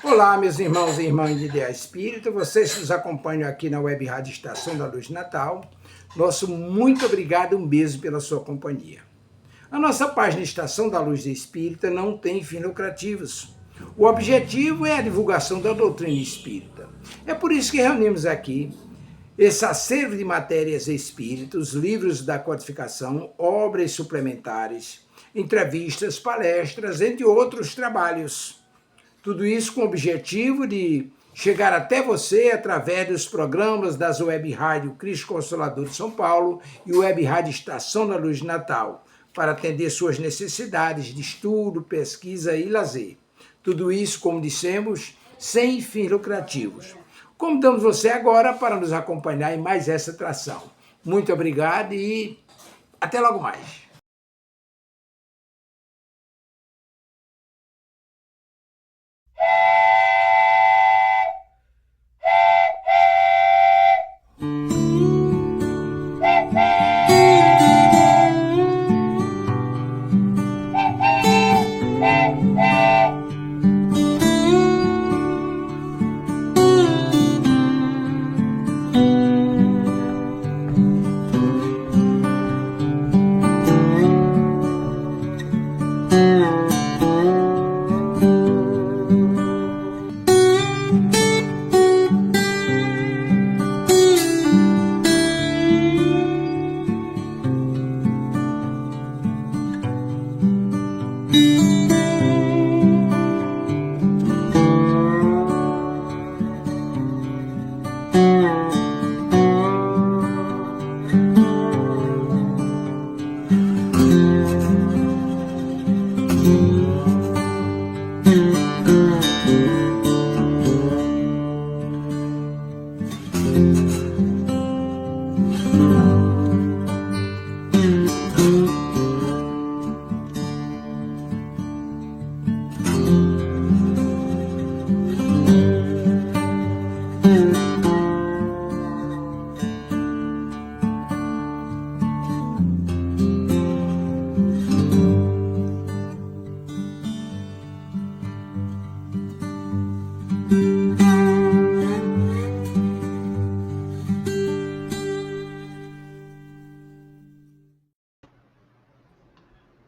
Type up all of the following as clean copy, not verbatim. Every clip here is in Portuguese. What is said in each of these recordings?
Olá, meus irmãos e irmãs de Ideia Espírita, vocês que nos acompanham aqui na Web Rádio Estação da Luz Natal, nosso muito obrigado e um beijo pela sua companhia. A nossa página Estação da Luz Espírita não tem fins lucrativos. O objetivo é a divulgação da doutrina espírita. É por isso que reunimos aqui esse acervo de matérias espíritas, livros da codificação, obras suplementares, entrevistas, palestras, entre outros trabalhos. Tudo isso com o objetivo de chegar até você através dos programas das Web Rádio Cristo Consolador de São Paulo e Web Rádio Estação da Luz de Natal, para atender suas necessidades de estudo, pesquisa e lazer. Tudo isso, como dissemos, sem fins lucrativos. Convidamos você agora para nos acompanhar em mais essa atração. Muito obrigado e até logo mais.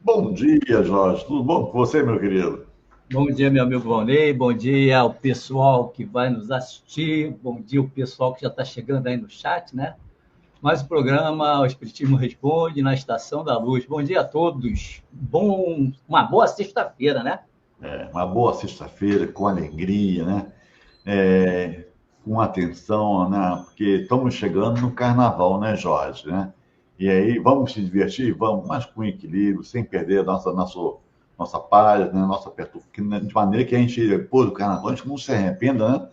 Bom dia, Jorge. Tudo bom com você, meu querido? Bom dia, meu amigo Valnei. Bom dia ao pessoal que vai nos assistir. Bom dia ao pessoal que já está chegando aí no chat, né? Mais um programa, o Espiritismo Responde, na Estação da Luz. Bom dia a todos. Uma boa sexta-feira, né? Uma boa sexta-feira, com alegria, né? Com atenção, né? Porque estamos chegando no carnaval, né, Jorge? Né? E aí, vamos se divertir? Vamos, mas com equilíbrio, sem perder a nossa paz, né? De maneira que a gente, depois do carnaval, a gente não se arrependa, né?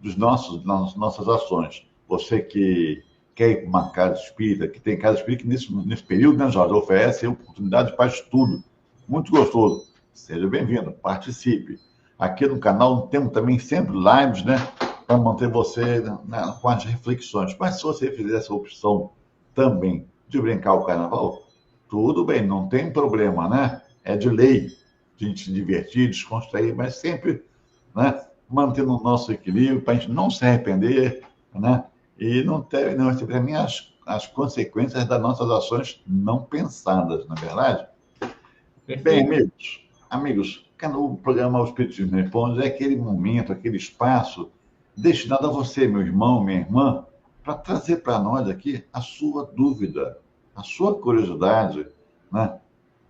Das nossas ações. Você que quer ir para uma casa espírita, que tem casa espírita, que nesse período, né, Jorge, oferece oportunidade para estudo. Muito gostoso. Seja bem-vindo, participe. Aqui no canal temos também sempre lives, né? Para manter você com as reflexões. Mas se você fizer essa opção também de brincar o carnaval, tudo bem, não tem problema, né? É de lei a gente se divertir, descontrair, mas sempre, né, mantendo o nosso equilíbrio para a gente não se arrepender, né? E não receber nem as consequências das nossas ações não pensadas, não é verdade? Bem, amigos, o programa Os Espíritos Responde é aquele momento, aquele espaço destinado a você, meu irmão, minha irmã, para trazer para nós aqui a sua dúvida, a sua curiosidade, né?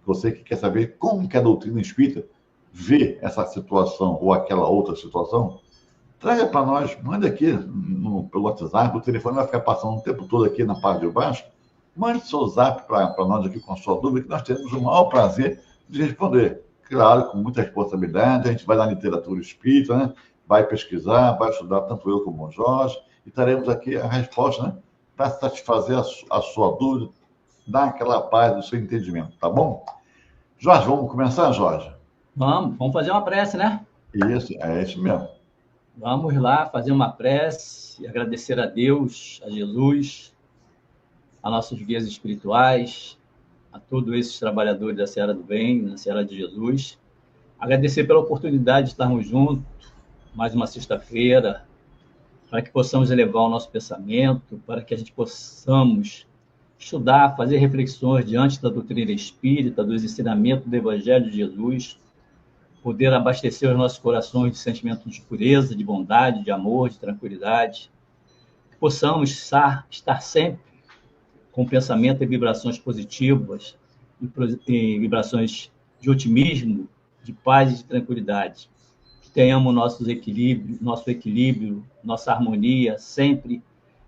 Você que quer saber como que a doutrina espírita vê essa situação ou aquela outra situação, traga para nós, mande aqui pelo WhatsApp, o telefone vai ficar passando o tempo todo aqui na parte de baixo. Mande seu zap para nós aqui com a sua dúvida, que nós teremos o maior prazer de responder. Claro, com muita responsabilidade, a gente vai na literatura espírita, né? Vai pesquisar, vai estudar, tanto eu como o Jorge, e teremos aqui a resposta, né? Para satisfazer a sua dúvida, dar aquela paz do seu entendimento, tá bom? Jorge, vamos começar, Jorge? Vamos fazer uma prece, né? Isso, é isso mesmo. Vamos lá fazer uma prece e agradecer a Deus, a Jesus, a nossos guias espirituais, a todos esses trabalhadores da Seara do Bem, da Seara de Jesus, Agradecer pela oportunidade de estarmos juntos, mais uma sexta-feira, para que possamos elevar o nosso pensamento, para que a gente possamos estudar, fazer reflexões diante da doutrina espírita, dos ensinamentos do Evangelho de Jesus, poder abastecer os nossos corações de sentimentos de pureza, de bondade, de amor, de tranquilidade, que possamos estar sempre com pensamento e vibrações positivas, e vibrações de otimismo, de paz e de tranquilidade. Que tenhamos nosso equilíbrio, nossa harmonia, sempre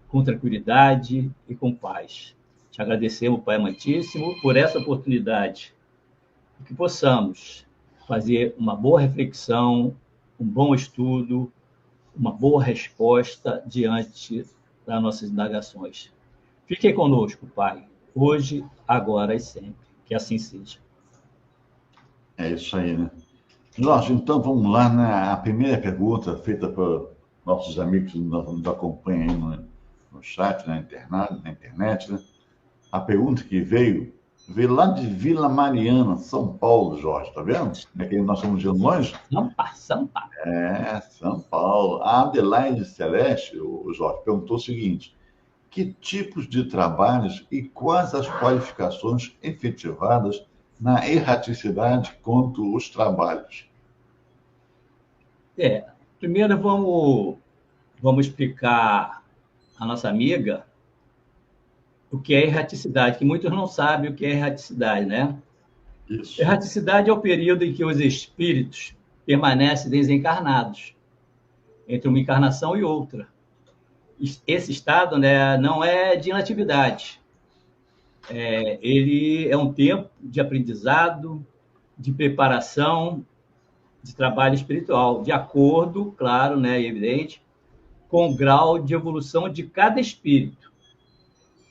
com tranquilidade e com paz. Te agradecemos, Pai Amantíssimo, por essa oportunidade, e que possamos fazer uma boa reflexão, um bom estudo, uma boa resposta diante das nossas indagações. Fique conosco, Pai, hoje, agora e sempre. Que assim seja. É isso aí, né? Jorge, então vamos lá na primeira pergunta feita por nossos amigos que nos acompanham aí no chat, na internet, né? A pergunta que veio lá de Vila Mariana, São Paulo, Jorge, tá vendo? É que nós estamos de longe? Sampa. É, São Paulo. A Adelaide Celeste, o Jorge, perguntou o seguinte: que tipos de trabalhos e quais as qualificações efetivadas na erraticidade quanto os trabalhos? Primeiro vamos explicar à nossa amiga o que é erraticidade, que muitos não sabem o que é erraticidade, né? Isso. Erraticidade é o período em que os espíritos permanecem desencarnados, entre uma encarnação e outra. Esse estado, né, não é de inatividade. Ele é um tempo de aprendizado, de preparação, de trabalho espiritual, de acordo, claro, né, e evidente, com o grau de evolução de cada espírito.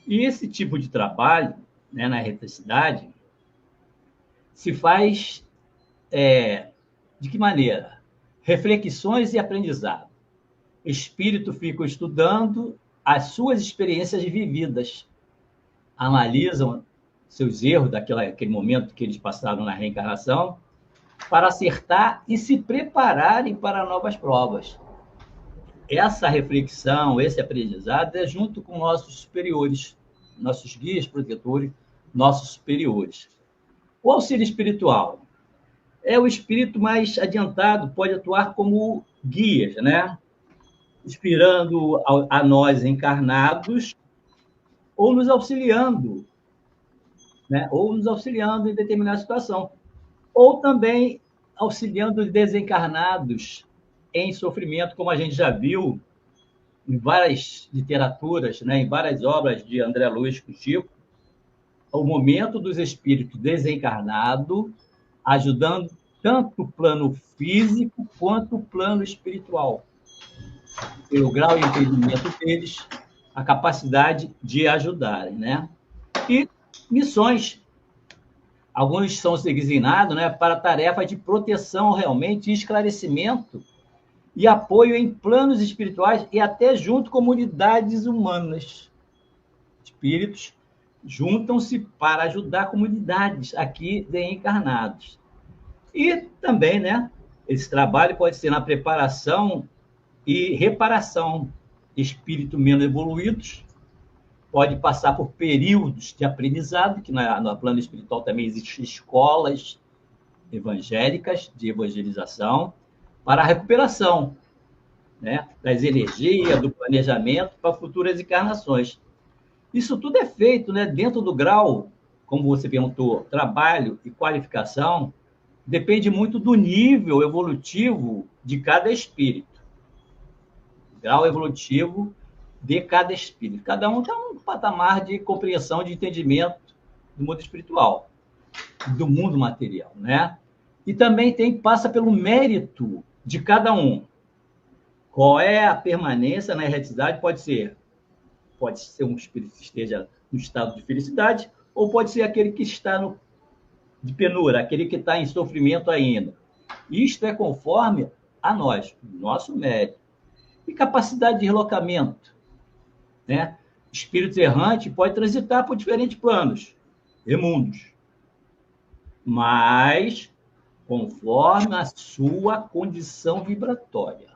E esse tipo de trabalho, né, na erraticidade, se faz de que maneira? Reflexões e aprendizado. O espírito fica estudando as suas experiências vividas, analisam seus erros daquele momento que eles passaram na reencarnação, para acertar e se prepararem para novas provas. Essa reflexão, esse aprendizado é junto com nossos superiores, nossos guias protetores, nossos superiores. O auxílio espiritual é o espírito mais adiantado, pode atuar como guias, né? Inspirando a nós encarnados ou nos auxiliando, né? Ou nos auxiliando em determinada situação, ou também auxiliando os desencarnados em sofrimento, como a gente já viu em várias literaturas, né? Em várias obras de André Luiz Chico, o momento dos espíritos desencarnados, ajudando tanto o plano físico quanto o plano espiritual. Pelo grau de entendimento deles, a capacidade de ajudarem, né? E missões. Alguns são designados, né, para tarefas de proteção realmente, esclarecimento e apoio em planos espirituais e até junto com comunidades humanas. Espíritos juntam-se para ajudar comunidades aqui de encarnados. E também, né, esse trabalho pode ser na preparação e reparação de espíritos menos evoluídos, pode passar por períodos de aprendizado, que no plano espiritual também existem escolas evangélicas de evangelização, para a recuperação, né, das energias, do planejamento para futuras encarnações. Isso tudo é feito, né, dentro do grau, como você perguntou, trabalho e qualificação, depende muito do nível evolutivo de cada espírito. Grau evolutivo de cada espírito. Cada um tem um patamar de compreensão, de entendimento do mundo espiritual, do mundo material, né? E também passa pelo mérito de cada um. Qual é a permanência na erraticidade? Pode ser um espírito que esteja no estado de felicidade, ou pode ser aquele que está de penura, aquele que está em sofrimento ainda. Isto é conforme a nós, nosso mérito. E capacidade de deslocamento, né? Espírito errante pode transitar por diferentes planos e mundos, mas conforme a sua condição vibratória,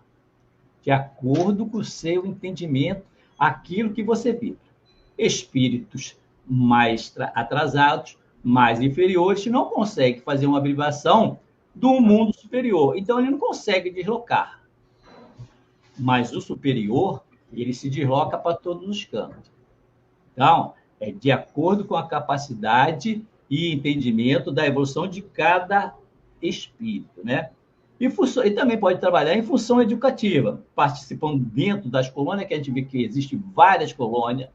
de acordo com o seu entendimento, aquilo que você vibra. Espíritos mais atrasados, mais inferiores, não conseguem fazer uma vibração do mundo superior. Então, ele não consegue deslocar. Mas o superior, ele se desloca para todos os cantos. Então, é de acordo com a capacidade e entendimento da evolução de cada espírito, né? E também pode trabalhar em função educativa, participando dentro das colônias, que a gente vê que existem várias colônias,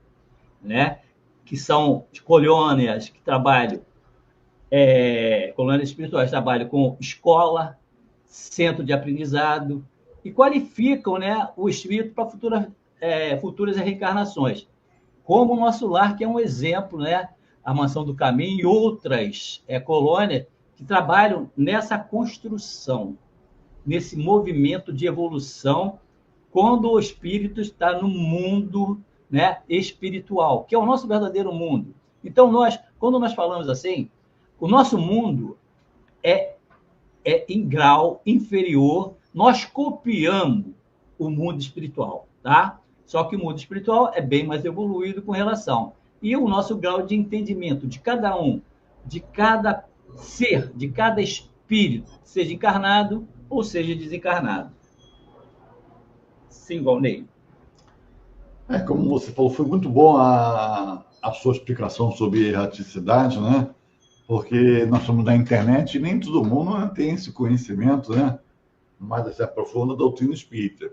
né? Que são colônias que trabalham, colônias espirituais trabalham com escola, centro de aprendizado, e qualificam, né, o espírito para futuras reencarnações. Como o nosso lar, que é um exemplo, né? A Mansão do Caminho e outras colônias que trabalham nessa construção, nesse movimento de evolução, quando o espírito está no mundo, né, espiritual, que é o nosso verdadeiro mundo. Então, quando nós falamos assim, o nosso mundo é em grau inferior, nós copiamos o mundo espiritual, tá? Só que o mundo espiritual é bem mais evoluído com relação. E o nosso grau de entendimento de cada um, de cada ser, de cada espírito, seja encarnado ou seja desencarnado. Sim, Valnei. Como você falou, foi muito bom a sua explicação sobre erraticidade, né? Porque nós estamos na internet e nem todo mundo, né, tem esse conhecimento, né? Mais se aprofunda da doutrina espírita.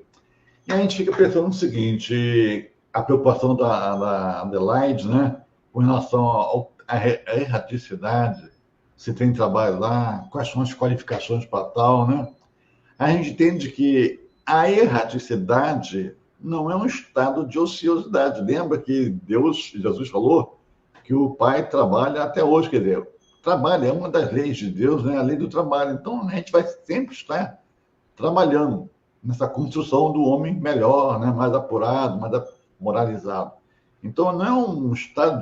E a gente fica pensando no seguinte, a preocupação da Adelaide, né, com relação à erraticidade, se tem trabalho lá, quais são as qualificações para tal, né? A gente entende que a erraticidade não é um estado de ociosidade. Lembra que Jesus falou que o Pai trabalha até hoje, quer dizer, trabalho é uma das leis de Deus, né? A lei do trabalho. Então, a gente vai sempre estar trabalhando nessa construção do homem melhor, né? Mais apurado, mais moralizado. Então, não é um estado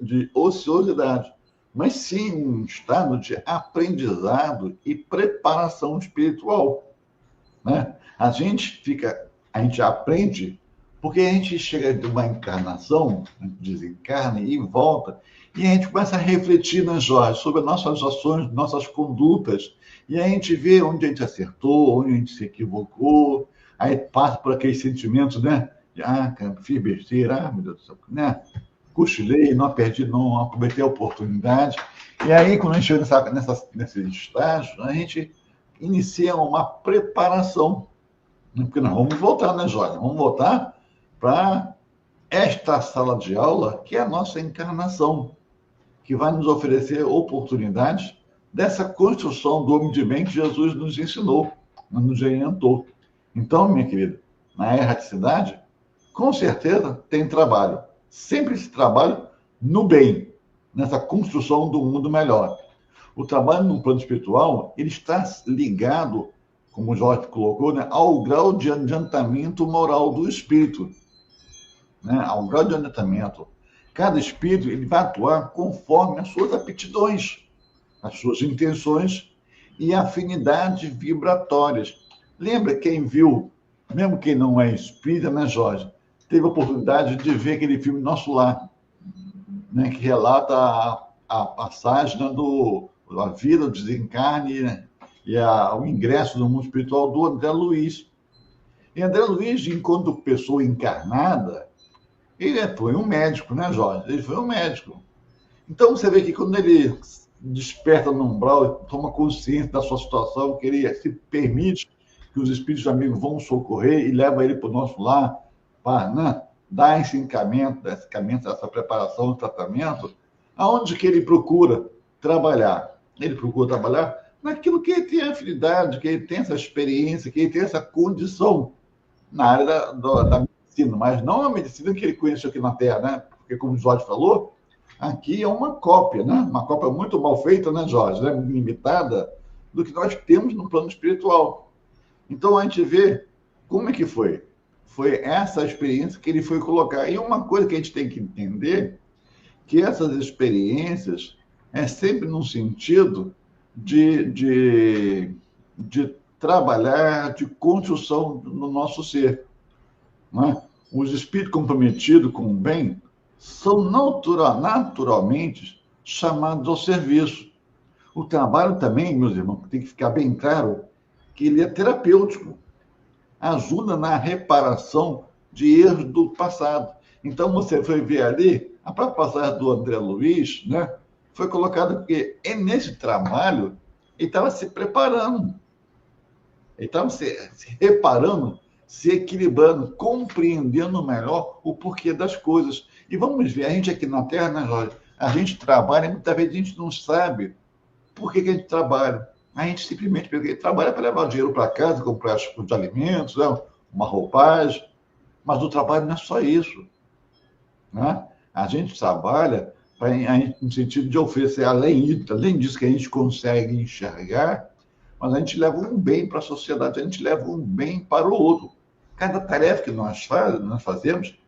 de ociosidade, mas sim um estado de aprendizado e preparação espiritual, né? A gente aprende porque a gente chega de uma encarnação, desencarna e volta, e a gente começa a refletir, né, Jorge, sobre nossas ações, nossas condutas, e a gente vê onde a gente acertou, onde a gente se equivocou, aí passa por aqueles sentimentos, né? De, cara, fiz besteira, meu Deus do céu, né? Cochilei, não aproveitei a oportunidade. E aí, quando a gente chega nesse estágio, a gente inicia uma preparação, porque nós vamos voltar, né, Jorge? Vamos voltar para esta sala de aula, que é a nossa encarnação, que vai nos oferecer oportunidades dessa construção do homem de bem que Jesus nos ensinou, nos orientou. Então, minha querida, na erraticidade, com certeza tem trabalho. Sempre esse trabalho no bem, nessa construção do mundo melhor. O trabalho no plano espiritual, ele está ligado, como o Jorge colocou, né, ao grau de adiantamento moral do espírito. Né, ao grau de adiantamento. Cada espírito ele vai atuar conforme as suas aptidões, as suas intenções e afinidades vibratórias. Lembra quem viu, mesmo quem não é espírita, né, Jorge, teve a oportunidade de ver aquele filme Nosso Lar, né, que relata a passagem, né, a vida, o desencarne, né, e o ingresso no mundo espiritual do André Luiz. E André Luiz, enquanto pessoa encarnada, ele foi um médico, né, Jorge? Ele foi um médico. Então, você vê que quando ele desperta no umbral, toma consciência da sua situação, que ele se permite que os espíritos amigos vão socorrer e leva ele para o nosso lar, para, né, dar esse encaminhamento, essa preparação, esse tratamento, aonde que ele procura trabalhar? Ele procura trabalhar naquilo que ele tem afinidade, que ele tem essa experiência, que ele tem essa condição na área da medicina, mas não a medicina que ele conheceu aqui na Terra, né? Porque, como o Jorge falou, aqui é uma cópia, né? Uma cópia muito mal feita, né, Jorge? Né? Limitada do que nós temos no plano espiritual. Então, a gente vê como é que foi. Foi essa experiência que ele foi colocar. E uma coisa que a gente tem que entender, que essas experiências é sempre num sentido de trabalhar, de construção no nosso ser. Não é? Os espíritos comprometidos com o bem são naturalmente chamados ao serviço. O trabalho também, meus irmãos, tem que ficar bem claro que ele é terapêutico, ajuda na reparação de erros do passado. Então, você foi ver ali, a própria passagem do André Luiz, né, foi colocada porque nesse trabalho ele estava se preparando, ele estava se reparando, se equilibrando, compreendendo melhor o porquê das coisas. E vamos ver, a gente aqui na Terra, né, Jorge, a gente trabalha, muitas vezes a gente não sabe por que a gente trabalha. A gente simplesmente trabalha para levar o dinheiro para casa, comprar os alimentos, né, uma roupagem, mas o trabalho não é só isso. Né? A gente trabalha no sentido de oferecer, além disso que a gente consegue enxergar, mas a gente leva um bem para a sociedade, a gente leva um bem para o outro. Cada tarefa que nós fazemos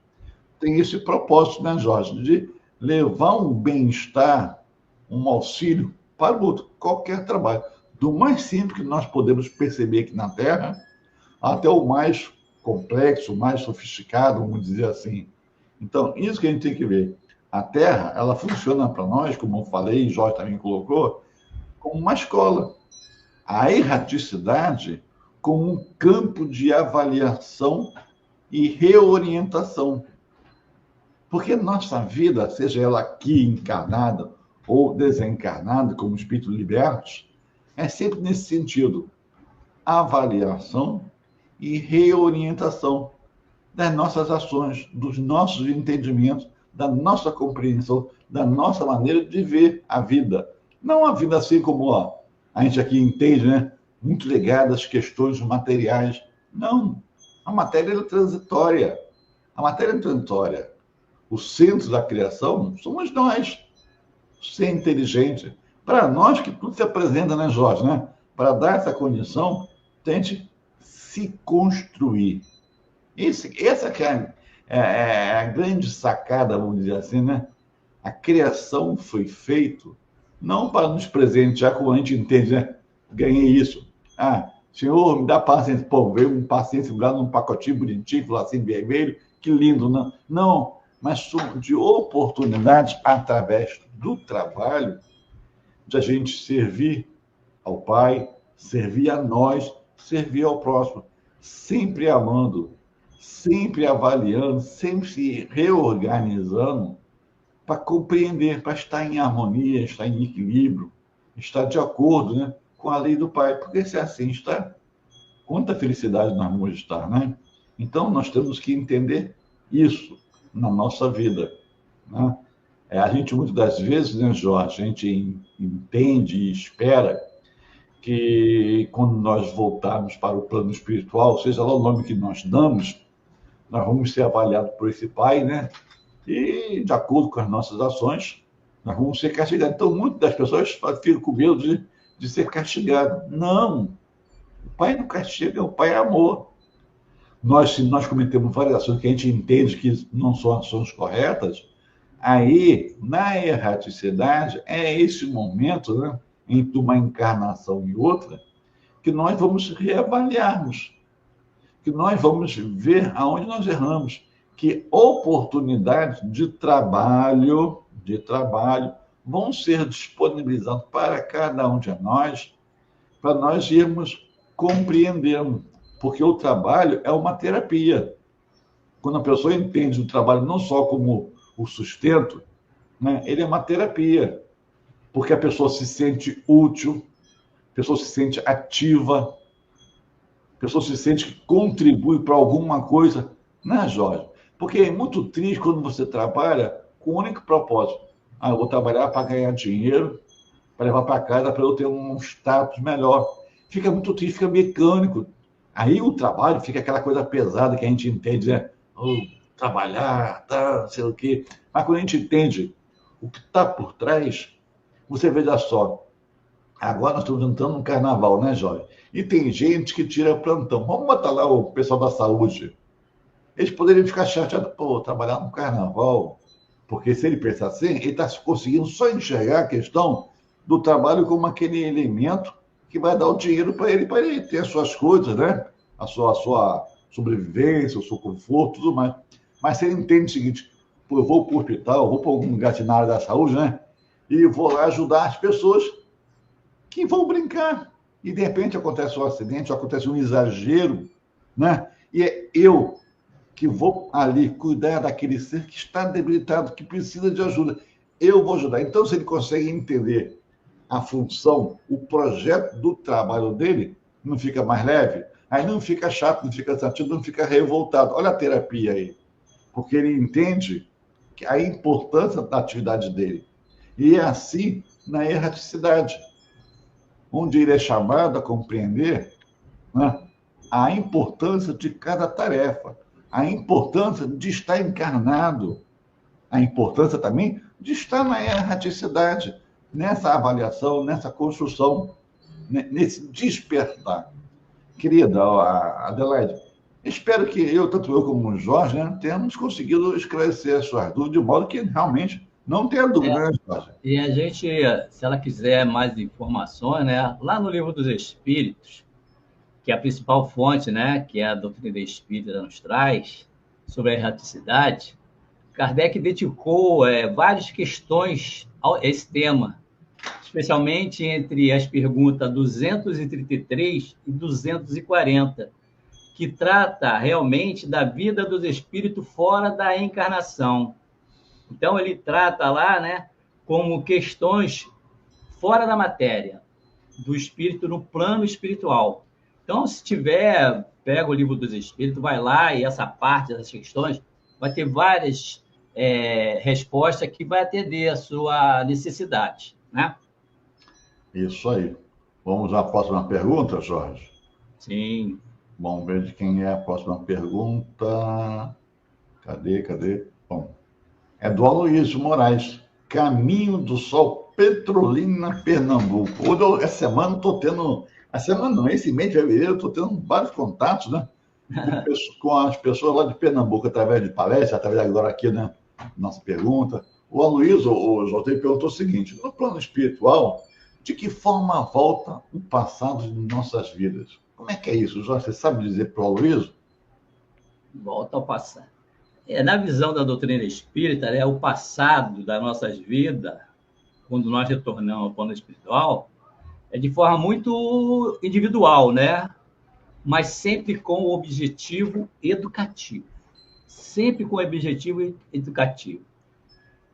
tem esse propósito, né, Jorge, de levar um bem-estar, um auxílio para o outro, qualquer trabalho. Do mais simples que nós podemos perceber aqui na Terra, até o mais complexo, mais sofisticado, vamos dizer assim. Então, isso que a gente tem que ver. A Terra, ela funciona para nós, como eu falei, e Jorge também colocou, como uma escola. A erraticidade como um campo de avaliação e reorientação. Porque nossa vida, seja ela aqui encarnada ou desencarnada, como espírito libertos, é sempre nesse sentido. Avaliação e reorientação das nossas ações, dos nossos entendimentos, da nossa compreensão, da nossa maneira de ver a vida. Não a vida assim como a gente aqui entende, né? Muito ligada às questões materiais. Não, a matéria é transitória. A matéria é transitória. O centro da criação somos nós. Ser inteligente. Para nós que tudo se apresenta, né, Jorge? Né? Para dar essa condição, tente se construir. Essa que é a grande sacada, vamos dizer assim, né? A criação foi feita não para nos presentear, como a gente entende, né? Ganhei isso. Senhor, me dá paciência. Pô, veio um paciência lá num pacotinho bonitinho, assim, vermelho, que lindo, não? Não, mas de oportunidades através do trabalho de a gente servir ao Pai, servir a nós, servir ao próximo, sempre amando, sempre avaliando, sempre se reorganizando para compreender, para estar em harmonia, estar em equilíbrio, estar de acordo, né, com a lei do Pai. Porque se assim está, quanta felicidade nós vamos estar, né? Então, nós temos que entender isso na nossa vida, né? A gente, muitas das vezes, né, Jorge, a gente entende e espera que quando nós voltarmos para o plano espiritual, seja lá o nome que nós damos, nós vamos ser avaliados por esse Pai, né? E, de acordo com as nossas ações, nós vamos ser castigados. Então, muitas das pessoas ficam com medo de ser castigado. Não! O Pai não castiga, o Pai é amor. Se nós cometemos várias ações que a gente entende que não são ações corretas, aí, na erraticidade, é esse momento, né, entre uma encarnação e outra, que nós vamos reavaliarmos, que nós vamos ver aonde nós erramos, que oportunidades de trabalho vão ser disponibilizadas para cada um de nós, para nós irmos compreendendo, porque o trabalho é uma terapia. Quando a pessoa entende o trabalho não só como o sustento, né, ele é uma terapia, porque a pessoa se sente útil, a pessoa se sente ativa, a pessoa se sente que contribui para alguma coisa, né, Jorge? Porque é muito triste quando você trabalha com o único propósito. Eu vou trabalhar para ganhar dinheiro, para levar para casa, para eu ter um status melhor. Fica muito triste, fica mecânico. Aí o trabalho fica aquela coisa pesada que a gente entende, né? Trabalhar, não sei o quê. Mas quando a gente entende o que está por trás, você veja só. Agora nós estamos entrando no carnaval, né, Jorge? E tem gente que tira plantão. Vamos botar lá o pessoal da saúde. Eles poderiam ficar chateados, trabalhar no carnaval. Porque se ele pensar assim, ele está conseguindo só enxergar a questão do trabalho como aquele elemento que vai dar o dinheiro para ele ter as suas coisas, né? A sua sobrevivência, o seu conforto, tudo mais. Mas se ele entende o seguinte, pô, eu vou para o hospital, eu vou para algum lugar na área da saúde, né? E vou lá ajudar as pessoas que vão brincar. E, de repente, acontece um acidente, acontece um exagero, né? E é eu que vou ali cuidar daquele ser que está debilitado, que precisa de ajuda. Eu vou ajudar. Então, se ele consegue entender a função, o projeto do trabalho dele, não fica mais leve, aí não fica chato, não fica cansativo, não fica revoltado. Olha a terapia aí. Porque ele entende a importância da atividade dele. E é assim na erraticidade, onde ele é chamado a compreender, né, a importância de cada tarefa, a importância de estar encarnado, a importância também de estar na erraticidade, nessa avaliação, nessa construção, nesse despertar. Querida Adelaide, espero que tanto eu como o Jorge, né, tenhamos conseguido esclarecer as suas dúvidas de modo que realmente não tenha dúvida, né, Jorge? E a gente, se ela quiser mais informações, né, lá no Livro dos Espíritos, que é a principal fonte, né, que é a doutrina espírita nos traz, sobre a erraticidade, Kardec dedicou várias questões a esse tema, especialmente entre as perguntas 233 e 240, que trata realmente da vida dos espíritos fora da encarnação. Então, ele trata lá, né, como questões fora da matéria, do espírito no plano espiritual. Então, se tiver, pega o Livro dos Espíritos, vai lá e essa parte das questões vai ter várias respostas que vai atender a sua necessidade, né? Isso aí. Vamos à próxima pergunta, Jorge? Sim. Vamos ver de quem é a próxima pergunta. Cadê? Bom, é do Aloysio Moraes. Caminho do Sol, Petrolina, Pernambuco. Hoje, essa semana, estou tendo... A semana não, esse mês de fevereiro, estou tendo vários contatos, né? Com as pessoas lá de Pernambuco, através de palestra, através agora aqui, né? Nossa pergunta. O Aloysio, o Jorge, perguntou o seguinte: no plano espiritual, de que forma volta o passado de nossas vidas? Como é que é isso, Jorge? Você sabe dizer para o Aloysio? Volta ao passado. Na visão da doutrina espírita, né, o passado das nossas vidas, quando nós retornamos ao plano espiritual, é de forma muito individual, né? Mas sempre com o objetivo educativo. Sempre com o objetivo educativo.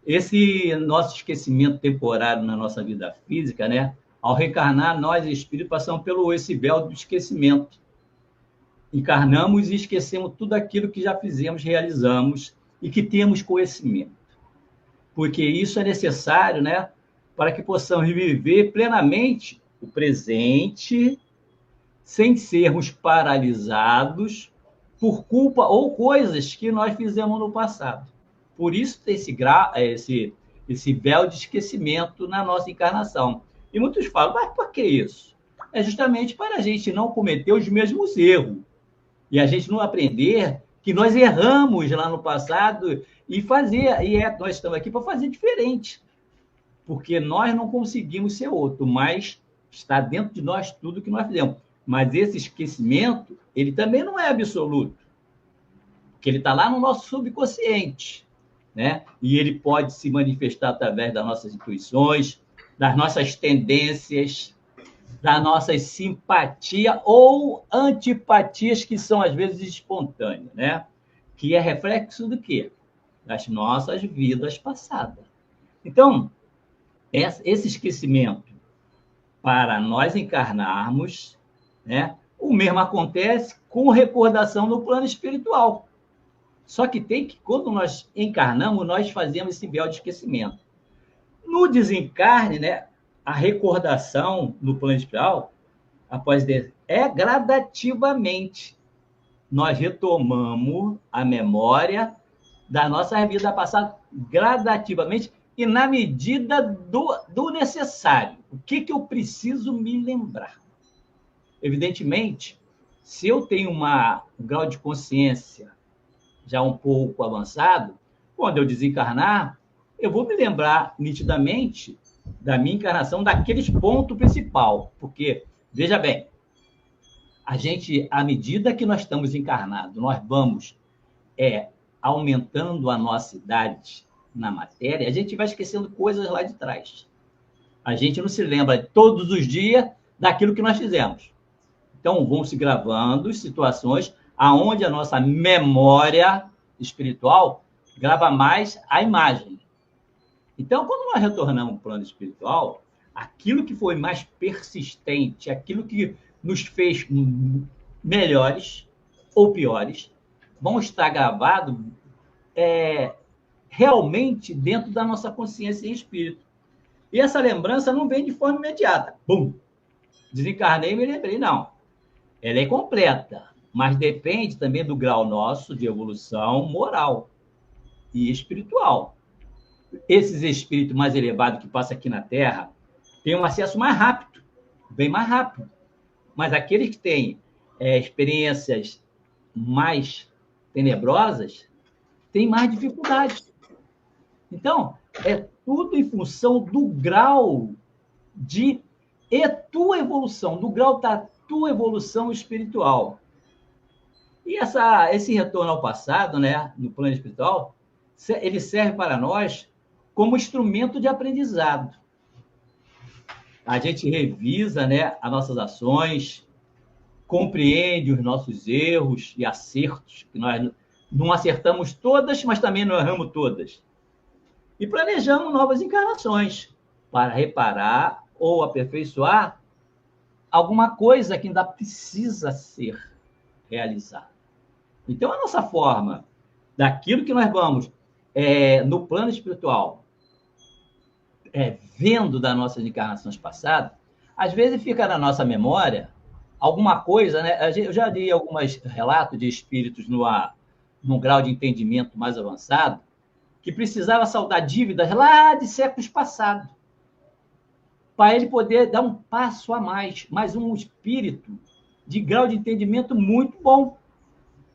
Esse nosso esquecimento temporário na nossa vida física, né? Ao reencarnar, nós, espíritos, passamos pelo esse véu do esquecimento. Encarnamos e esquecemos tudo aquilo que já fizemos, realizamos e que temos conhecimento. Porque isso é necessário, né? Para que possamos viver plenamente o presente, sem sermos paralisados por culpa ou coisas que nós fizemos no passado. Por isso tem esse véu de esquecimento na nossa encarnação. E muitos falam, mas por que isso? É justamente para a gente não cometer os mesmos erros. E a gente não aprender que nós erramos lá no passado e nós estamos aqui para fazer diferente. Porque nós não conseguimos ser outro, mas está dentro de nós tudo que nós fizemos. Mas esse esquecimento, ele também não é absoluto, porque ele está lá no nosso subconsciente, né? E ele pode se manifestar através das nossas intuições, das nossas tendências, da nossa simpatia ou antipatias, que são, às vezes, espontâneas, né? Que é reflexo do quê? Das nossas vidas passadas. Então, esse esquecimento, para nós encarnarmos, né? O mesmo acontece com recordação no plano espiritual. Só que quando nós encarnamos, nós fazemos esse véu de esquecimento. No desencarne, né, a recordação no plano espiritual, é gradativamente. Nós retomamos a memória da nossa vida passada gradativamente e na medida do necessário. O que eu preciso me lembrar? Evidentemente, se eu tenho um grau de consciência já um pouco avançado, quando eu desencarnar, eu vou me lembrar nitidamente da minha encarnação, daqueles pontos principal. Porque, veja bem, a gente, à medida que nós estamos encarnados, nós vamos aumentando a nossa idade na matéria, a gente vai esquecendo coisas lá de trás. A gente não se lembra todos os dias daquilo que nós fizemos. Então, vão se gravando situações aonde a nossa memória espiritual grava mais a imagem. Então, quando nós retornamos ao plano espiritual, aquilo que foi mais persistente, aquilo que nos fez melhores ou piores, vão estar gravados realmente dentro da nossa consciência em espírito. E essa lembrança não vem de forma imediata. Bum! Desencarnei e me lembrei. Não. Ela é completa, mas depende também do grau nosso de evolução moral e espiritual. Esses espíritos mais elevados que passam aqui na Terra têm um acesso mais rápido, bem mais rápido. Mas aqueles que têm experiências mais tenebrosas têm mais dificuldades. Então, é tudo em função do grau de tua evolução, do grau da tua evolução espiritual. E esse retorno ao passado, né, no plano espiritual, ele serve para nós como instrumento de aprendizado. A gente revisa, né, as nossas ações, compreende os nossos erros e acertos, que nós não acertamos todas, mas também não erramos todas. E planejamos novas encarnações para reparar ou aperfeiçoar alguma coisa que ainda precisa ser realizada. Então, a nossa forma, daquilo que nós vamos no plano espiritual, vendo das nossas encarnações passadas, às vezes fica na nossa memória alguma coisa, né? Eu já li alguns relatos de espíritos num grau de entendimento mais avançado, que precisava saldar dívidas lá de séculos passados, para ele poder dar um passo a mais, um espírito de grau de entendimento muito bom,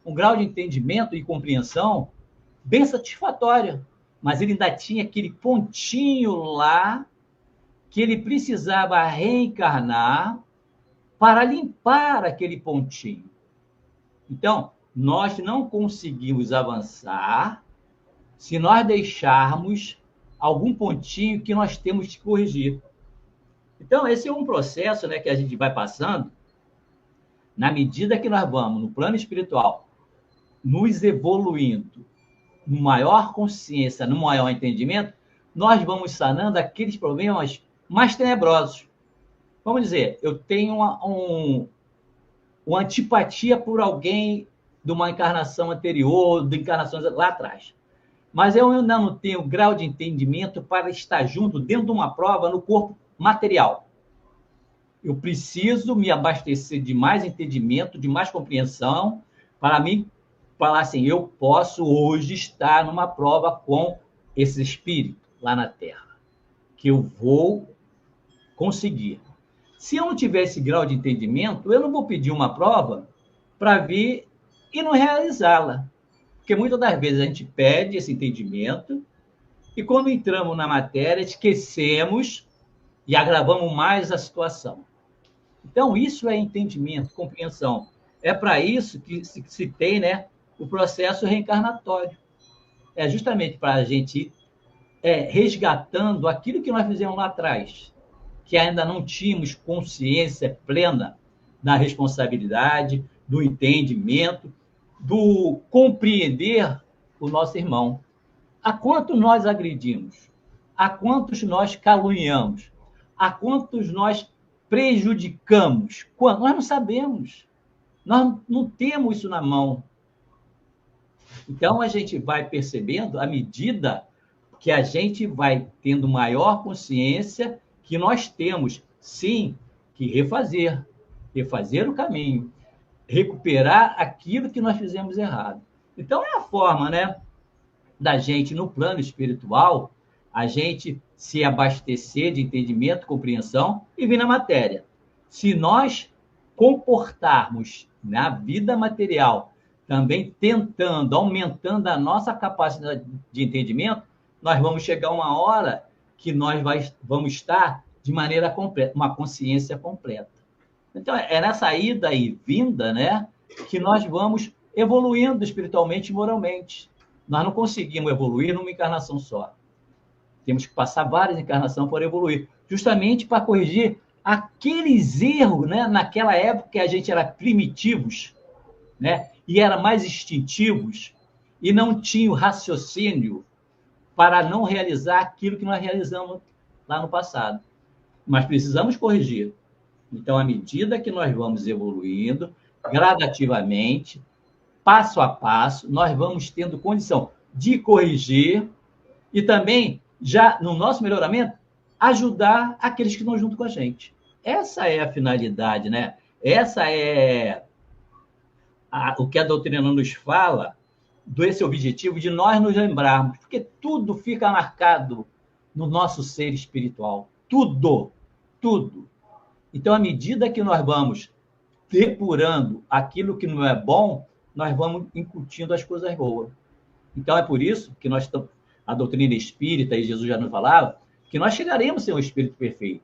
um grau de entendimento e compreensão bem satisfatória, mas ele ainda tinha aquele pontinho lá que ele precisava reencarnar para limpar aquele pontinho. Então, nós não conseguimos avançar se nós deixarmos algum pontinho que nós temos que corrigir. Então, esse é um processo, né, que a gente vai passando na medida que nós vamos, no plano espiritual, nos evoluindo, no maior consciência, no maior entendimento, nós vamos sanando aqueles problemas mais tenebrosos. Vamos dizer, eu tenho uma antipatia por alguém de uma encarnação anterior, de encarnações lá atrás. Mas eu ainda não tenho grau de entendimento para estar junto dentro de uma prova no corpo material. Eu preciso me abastecer de mais entendimento, de mais compreensão, para mim falar assim, eu posso hoje estar numa prova com esse espírito lá na Terra, que eu vou conseguir. Se eu não tiver esse grau de entendimento, eu não vou pedir uma prova para vir e não realizá-la. Porque muitas das vezes a gente pede esse entendimento e quando entramos na matéria, esquecemos e agravamos mais a situação. Então, isso é entendimento, compreensão. É para isso que se tem, né, o processo reencarnatório. É justamente para a gente ir resgatando aquilo que nós fizemos lá atrás, que ainda não tínhamos consciência plena da responsabilidade, do entendimento, do compreender o nosso irmão. A quantos nós agredimos? A quantos nós caluniamos? A quantos nós prejudicamos? Nós não sabemos. Nós não temos isso na mão. Então, a gente vai percebendo, à medida que a gente vai tendo maior consciência, que nós temos, sim, que refazer o caminho, recuperar aquilo que nós fizemos errado. Então, é a forma, né, da gente, no plano espiritual, a gente se abastecer de entendimento, compreensão e vir na matéria. Se nós comportarmos na vida material, também tentando, aumentando a nossa capacidade de entendimento, nós vamos chegar uma hora que nós vamos estar de maneira completa, uma consciência completa. Então, é nessa ida e vinda, né, que nós vamos evoluindo espiritualmente e moralmente. Nós não conseguimos evoluir numa encarnação só. Temos que passar várias encarnações para evoluir, justamente para corrigir aqueles erros, né, naquela época que a gente era primitivos, né, e era mais instintivos, e não tinha o raciocínio para não realizar aquilo que nós realizamos lá no passado. Mas precisamos corrigir. Então, à medida que nós vamos evoluindo, gradativamente, passo a passo, nós vamos tendo condição de corrigir e também, já no nosso melhoramento, ajudar aqueles que estão junto com a gente. Essa é a finalidade, né? Essa é o que a doutrina nos fala, desse objetivo de nós nos lembrarmos, porque tudo fica marcado no nosso ser espiritual. Tudo, tudo. Então, à medida que nós vamos depurando aquilo que não é bom, nós vamos incutindo as coisas boas. Então, é por isso que a doutrina espírita, e Jesus já nos falava, que nós chegaremos a ser um espírito perfeito,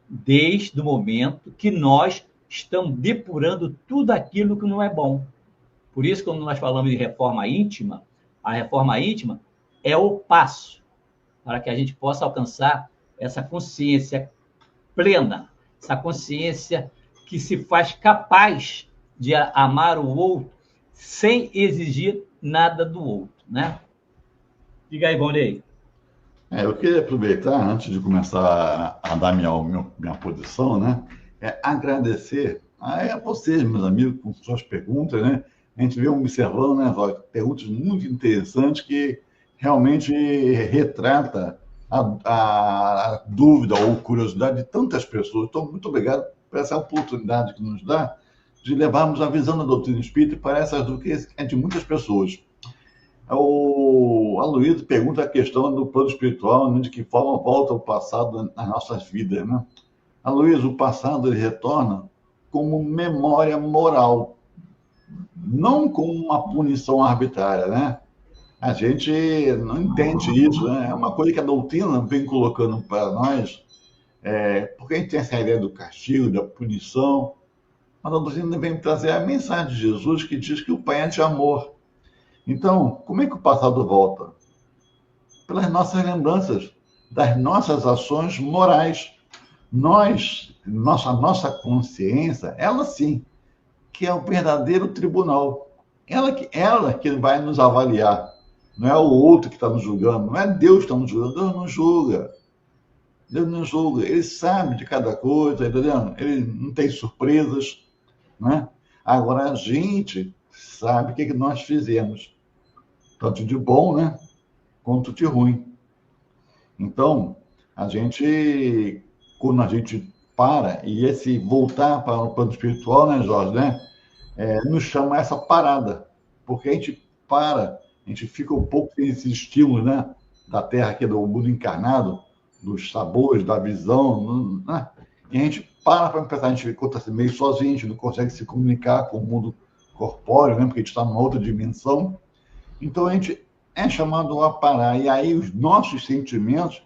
desde o momento que nós estamos depurando tudo aquilo que não é bom. Por isso, quando nós falamos de reforma íntima, a reforma íntima é o passo para que a gente possa alcançar essa consciência plena, essa consciência que se faz capaz de amar o outro sem exigir nada do outro, né? Diga aí, Vonley. Eu queria aproveitar, antes de começar a dar minha posição, né? Agradecer a vocês, meus amigos, com suas perguntas, né? A gente vem observando, né, perguntas muito interessantes que realmente retrata a dúvida ou curiosidade de tantas pessoas. Então, muito obrigado por essa oportunidade que nos dá de levarmos a visão da doutrina espírita para essas dúvidas que é de muitas pessoas. O Aloysio pergunta a questão do plano espiritual, né, de que forma volta o passado nas nossas vidas, né? Aloysio, o passado ele retorna como memória moral, não como uma punição arbitrária, né? A gente não entende isso, né? É uma coisa que a doutrina vem colocando para nós, porque a gente tem essa ideia do castigo, da punição, mas a doutrina vem trazer a mensagem de Jesus que diz que o Pai é de amor. Então, como é que o passado volta? Pelas nossas lembranças, das nossas ações morais. Nossa consciência, ela sim, que é o verdadeiro tribunal. Ela que vai nos avaliar. Não é o outro que está nos julgando, não é Deus que está nos julgando. Deus não julga. Deus não julga. Ele sabe de cada coisa, entendeu? Ele não tem surpresas, né? Agora, a gente sabe o que nós fizemos. Tanto de bom, né? Quanto de ruim. Então, quando a gente para, e esse voltar para o plano espiritual, né, Jorge, né? Nos chama essa parada, porque a gente para, a gente fica um pouco sem esse estímulo, né, da Terra aqui, do mundo encarnado, dos sabores, da visão, né? E a gente para pensar, a gente fica meio sozinho, a gente não consegue se comunicar com o mundo corpóreo, né, porque a gente está numa outra dimensão. Então a gente é chamado a parar, e aí os nossos sentimentos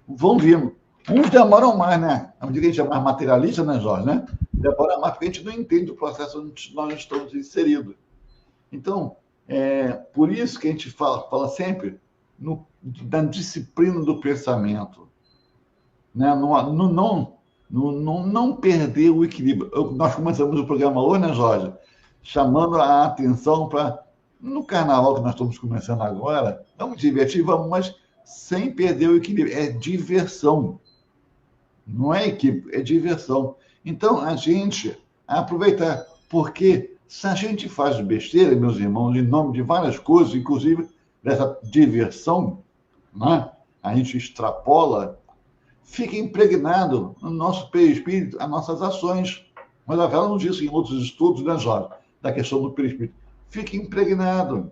vão vindo. Uns demoram mais, né? À medida que a gente é mais materialista, né, Jorge, né? Demora mais porque a gente não entende o processo onde nós estamos inseridos. Então, por isso que a gente fala sempre da disciplina do pensamento. Né? Não perder o equilíbrio. Nós começamos o programa hoje, né, Jorge? Chamando a atenção para, no carnaval que nós estamos começando agora, vamos divertir, mas sem perder o equilíbrio. É diversão. Não é equilíbrio, é diversão. Então, a gente aproveitar, porque se a gente faz besteira, meus irmãos, em nome de várias coisas, inclusive dessa diversão, né? A gente extrapola, fica impregnado no nosso perispírito, as nossas ações. Mas a Vera não disse em outros estudos, né, Jorge, da questão do perispírito. Fica impregnado.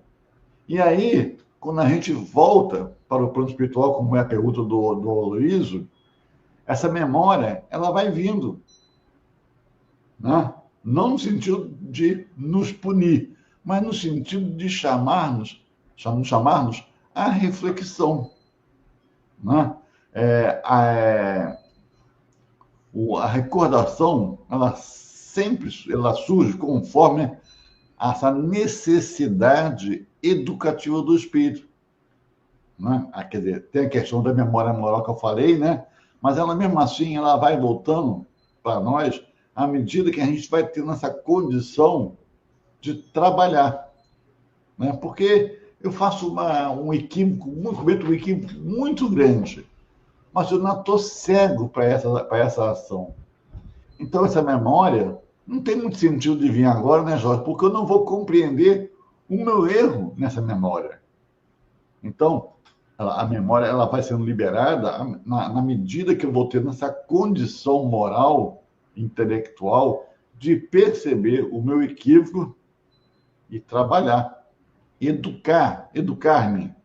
E aí, quando a gente volta para o plano espiritual, como é a pergunta do Aloysio, essa memória, ela vai vindo. Né? Não no sentido de nos punir, mas no sentido de chamarmos à reflexão. Né? A recordação, ela surge conforme essa necessidade educativa do espírito, né? Quer dizer, tem a questão da memória moral que eu falei, né? Mas ela mesmo assim, ela vai voltando para nós à medida que a gente vai tendo essa condição de trabalhar, né? Porque eu faço cometo um equívoco muito grande, mas eu não estou cego para essa ação. Então, essa memória não tem muito sentido de vir agora, né, Jorge? Porque eu não vou compreender o meu erro nessa memória. Então, a memória ela vai sendo liberada na medida que eu vou tendo essa condição moral, intelectual, de perceber o meu equívoco e trabalhar, educar-me,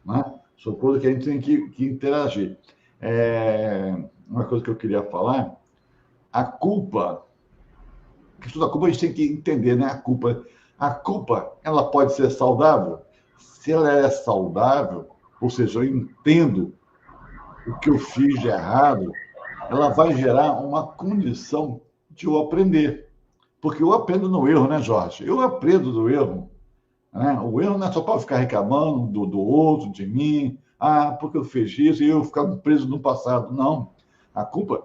né? São coisas que a gente tem que interagir. Uma coisa que eu queria falar, a culpa, a questão da culpa a gente tem que entender, né? A culpa, ela pode ser saudável? Se ela é saudável, ou seja, eu entendo o que eu fiz de errado, ela vai gerar uma condição de eu aprender. Porque eu aprendo no erro, né, Jorge? Eu aprendo do erro. Né? O erro não é só para ficar reclamando do outro, de mim, porque eu fiz isso e eu ficar preso no passado. Não. A culpa,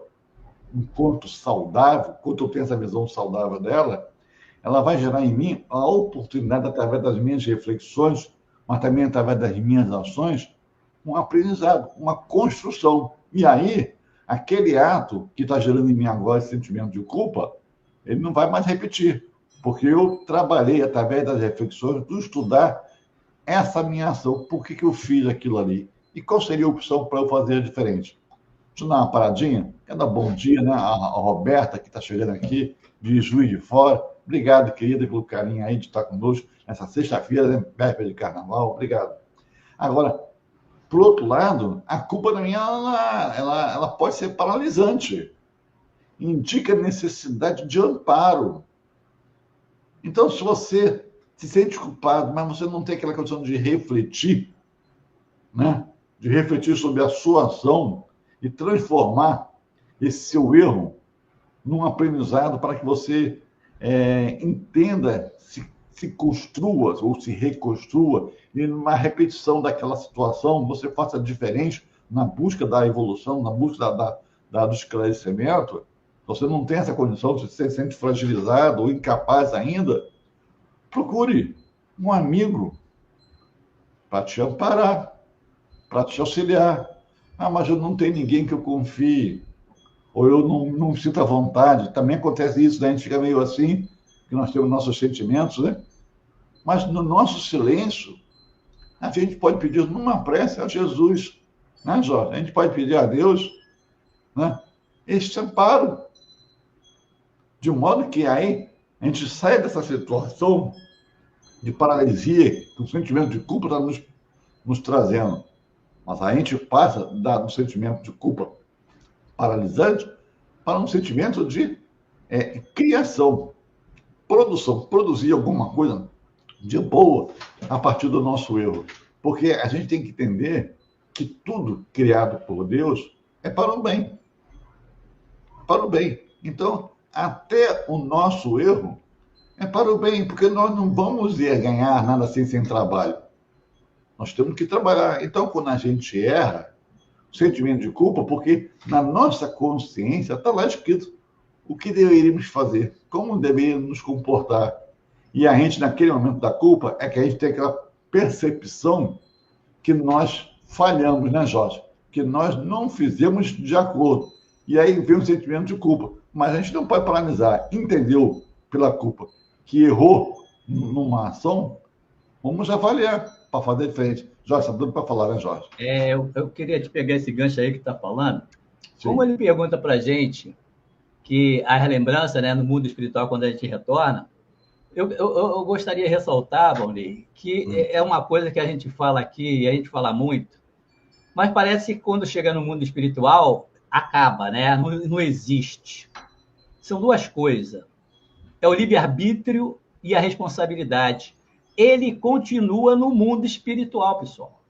enquanto saudável, quando eu tenho essa visão saudável dela, ela vai gerar em mim a oportunidade, através das minhas reflexões, mas também através das minhas ações, um aprendizado, uma construção. E aí, aquele ato que está gerando em mim agora esse sentimento de culpa, ele não vai mais repetir, porque eu trabalhei através das reflexões, do estudar essa minha ação, por que eu fiz aquilo ali, e qual seria a opção para eu fazer diferente. Deixa eu dar uma paradinha, quero dar bom dia, né, a Roberta, que está chegando aqui, de Juiz de Fora. Obrigado, querida, pelo carinho aí de estar conosco nessa sexta-feira, né, véspera de carnaval. Obrigado. Agora, por outro lado, a culpa da minha, ela pode ser paralisante. Indica necessidade de amparo. Então, se você se sente culpado, mas você não tem aquela condição de refletir, né? De refletir sobre a sua ação e transformar esse seu erro num aprendizado para que você entenda, se construa ou se reconstrua, e numa repetição daquela situação você faça diferente na busca da evolução, na busca do esclarecimento. Você não tem essa condição, você se sente fragilizado ou incapaz ainda, procure um amigo para te amparar, para te auxiliar. Mas eu não tenho ninguém que eu confie, ou eu não me sinto à vontade. Também acontece isso, né? A gente fica meio assim, que nós temos nossos sentimentos, né? Mas no nosso silêncio, a gente pode pedir numa prece a Jesus, né, Jorge? A gente pode pedir a Deus, né, este amparo, de modo que aí a gente sai dessa situação de paralisia que o sentimento de culpa está nos trazendo. Mas a gente passa do sentimento de culpa paralisante para um sentimento de criação, produção, produzir alguma coisa de boa a partir do nosso erro. Porque a gente tem que entender que tudo criado por Deus é para o bem. Para o bem. Então, até o nosso erro é para o bem, porque nós não vamos ganhar nada assim sem trabalho. Nós temos que trabalhar. Então, quando a gente erra, o sentimento de culpa, porque na nossa consciência está lá escrito o que deveríamos fazer, como deveríamos nos comportar. E a gente, naquele momento da culpa, é que a gente tem aquela percepção que nós falhamos, né, Jorge? Que nós não fizemos de acordo. E aí vem um sentimento de culpa. Mas a gente não pode paralisar. Entendeu pela culpa que errou numa ação? Vamos avaliar para fazer diferente. Jorge, está dando para falar, né, Jorge? Eu queria te pegar esse gancho aí que está falando. Sim. Como ele pergunta para a gente que a relembrança, né, no mundo espiritual, quando a gente retorna, eu gostaria de ressaltar, Valnei, que é uma coisa que a gente fala aqui, e a gente fala muito, mas parece que quando chega no mundo espiritual, acaba, né? Não existe. São duas coisas. É o livre-arbítrio e a responsabilidade. Ele continua no mundo espiritual, pessoal.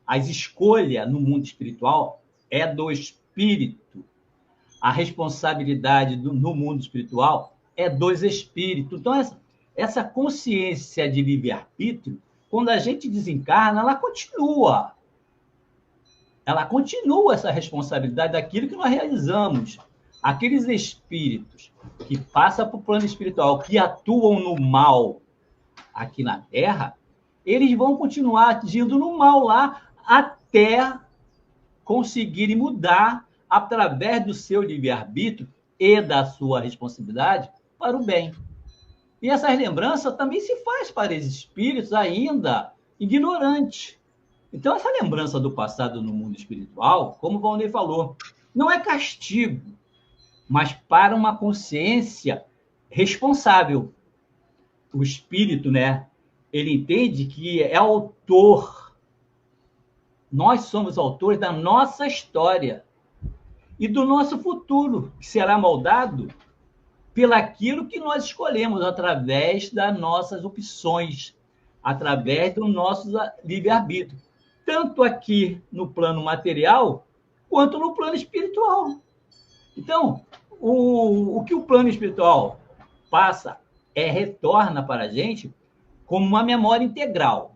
As escolhas no mundo espiritual é do espírito. A responsabilidade no mundo espiritual é dos espíritos. Então, essa consciência de livre-arbítrio, quando a gente desencarna, ela continua. Ela continua essa responsabilidade daquilo que nós realizamos. Aqueles espíritos que passam para o plano espiritual, que atuam no mal aqui na Terra, eles vão continuar agindo no mal lá até conseguirem mudar através do seu livre-arbítrio e da sua responsabilidade para o bem. E essa lembrança também se faz para os espíritos ainda ignorantes. Então, essa lembrança do passado no mundo espiritual, como o Valnei falou, não é castigo, mas para uma consciência responsável. O espírito, né? Ele entende que é autor. Nós somos autores da nossa história e do nosso futuro, que será moldado pelaquilo que nós escolhemos através das nossas opções, através do nosso livre-arbítrio, tanto aqui no plano material, quanto no plano espiritual. Então, o que o plano espiritual passa retorna para a gente como uma memória integral.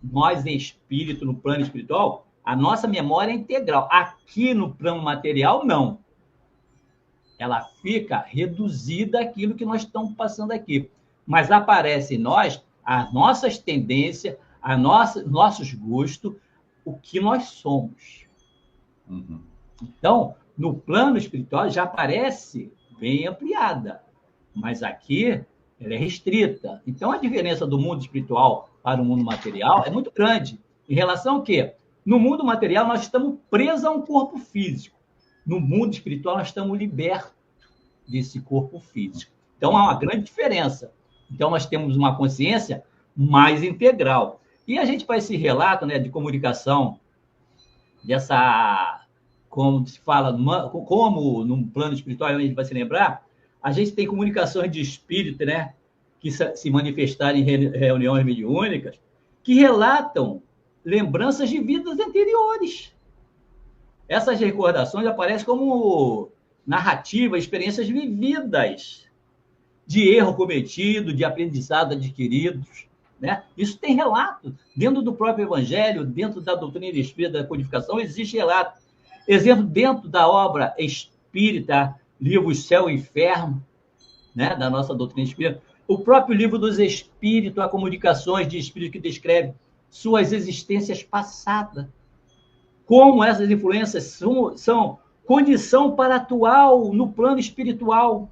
Nós, espírito, no plano espiritual, a nossa memória é integral. Aqui no plano material, não. Ela fica reduzida àquilo que nós estamos passando aqui. Mas aparece em nós as nossas tendências, nossos gostos, o que nós somos. Uhum. Então, no plano espiritual já aparece bem ampliada, mas aqui ela é restrita. Então, a diferença do mundo espiritual para o mundo material é muito grande. Em relação ao quê? No mundo material, nós estamos presos a um corpo físico. No mundo espiritual, nós estamos libertos desse corpo físico. Então, há uma grande diferença. Então, nós temos uma consciência mais integral. E a gente faz esse relato, né, de comunicação, como se fala, como no plano espiritual, a gente vai se lembrar, a gente tem comunicações de espírito, né, que se manifestaram em reuniões mediúnicas, que relatam lembranças de vidas anteriores. Essas recordações aparecem como narrativa, experiências vividas, de erro cometido, de aprendizado adquiridos, né? Isso tem relato. Dentro do próprio Evangelho, dentro da doutrina espírita da codificação, existe relato. Exemplo, dentro da obra espírita, livro Céu e Inferno, né? Da nossa doutrina espírita, o próprio livro dos Espíritos, há comunicações de espírito que descreve suas existências passadas, como essas influências são condição para atual no plano espiritual.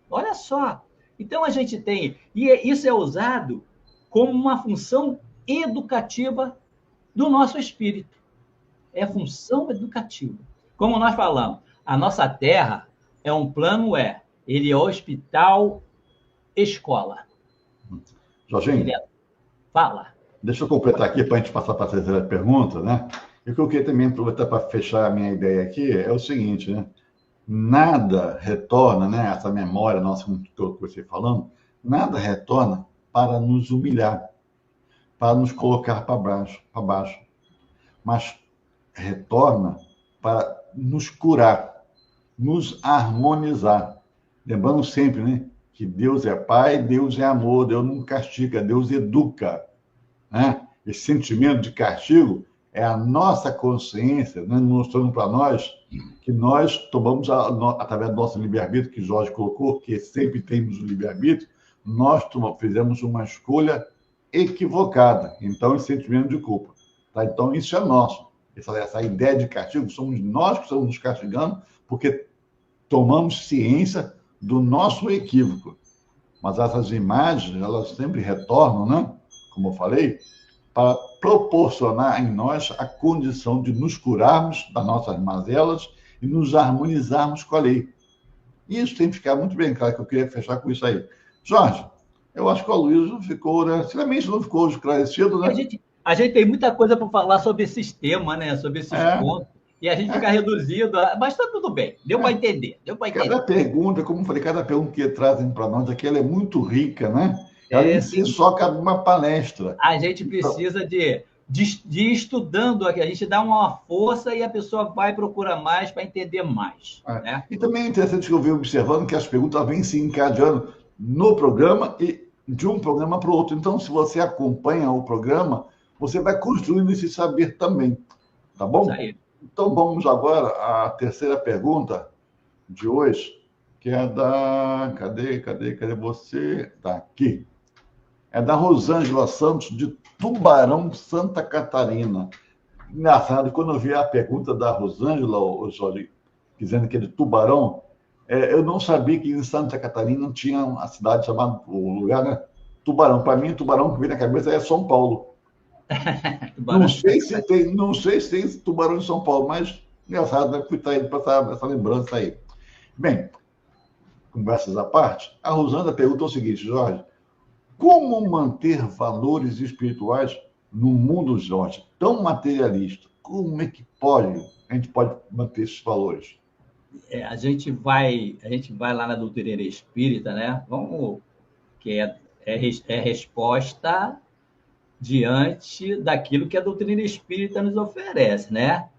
Olha só. Então, a gente tem... E isso é usado como uma função educativa do nosso espírito. É função educativa. Como nós falamos, a nossa Terra é um plano, ele é hospital, escola. Jorginho, Fala. deixa eu completar aqui para a gente passar para a terceira pergunta, né? E o que eu queria também aproveitar para fechar a minha ideia aqui é o seguinte, né? Nada retorna, né? Essa memória nossa, como eu comecei falando, nada retorna para nos humilhar, para nos colocar para baixo, mas retorna para nos curar, nos harmonizar. Lembrando sempre, né? Que Deus é Pai, Deus é amor, Deus não castiga, Deus educa, né? Esse sentimento de castigo é a nossa consciência, né, mostrando para nós que nós tomamos, através do nosso livre-arbítrio, que Jorge colocou, que sempre temos o livre-arbítrio, nós fizemos uma escolha equivocada. Então, esse sentimento de culpa. Tá? Então, isso é nosso. Essa ideia de castigo, somos nós que estamos nos castigando, porque tomamos ciência do nosso equívoco. Mas essas imagens, elas sempre retornam, né? Como eu falei, para proporcionar em nós a condição de nos curarmos das nossas mazelas e nos harmonizarmos com a lei. Isso tem que ficar muito bem claro, que eu queria fechar com isso aí. Jorge, eu acho que o Aloysio ficou, né? Sinceramente, não ficou esclarecido, né? A gente tem muita coisa para falar sobre esses temas, né? Sobre esses pontos. E a gente fica reduzido, mas está tudo bem. Deu para entender. Cada pergunta, como eu falei, cada pergunta que trazem para nós aqui, ela é muito rica, né? Ela em si só cabe uma palestra. A gente precisa de de ir estudando aqui. A gente dá uma força e a pessoa vai procurar mais para entender mais. Né? E também é interessante que eu venho observando que as perguntas vêm se encadeando no programa e de um programa para o outro. Então, se você acompanha o programa, você vai construindo esse saber também. Tá bom? Isso aí. Então, vamos agora à terceira pergunta de hoje, que é da... Cadê você? Tá aqui. É da Rosângela Santos, de Tubarão, Santa Catarina. Engraçado, quando eu vi a pergunta da Rosângela, Jorge, dizendo que é de Tubarão, eu não sabia que em Santa Catarina tinha uma cidade chamada, o lugar, né? Tubarão. Para mim, Tubarão que vem na cabeça é São Paulo. Não sei se tem Tubarão em São Paulo, mas engraçado, né? Fui traído para essa lembrança aí. Bem, conversas à parte, a Rosângela perguntou o seguinte, Jorge: como manter valores espirituais no mundo, Jorge, tão materialista? Como é que a gente pode manter esses valores? A gente vai lá na doutrina espírita, né? Que é resposta diante daquilo que a doutrina espírita nos oferece, né?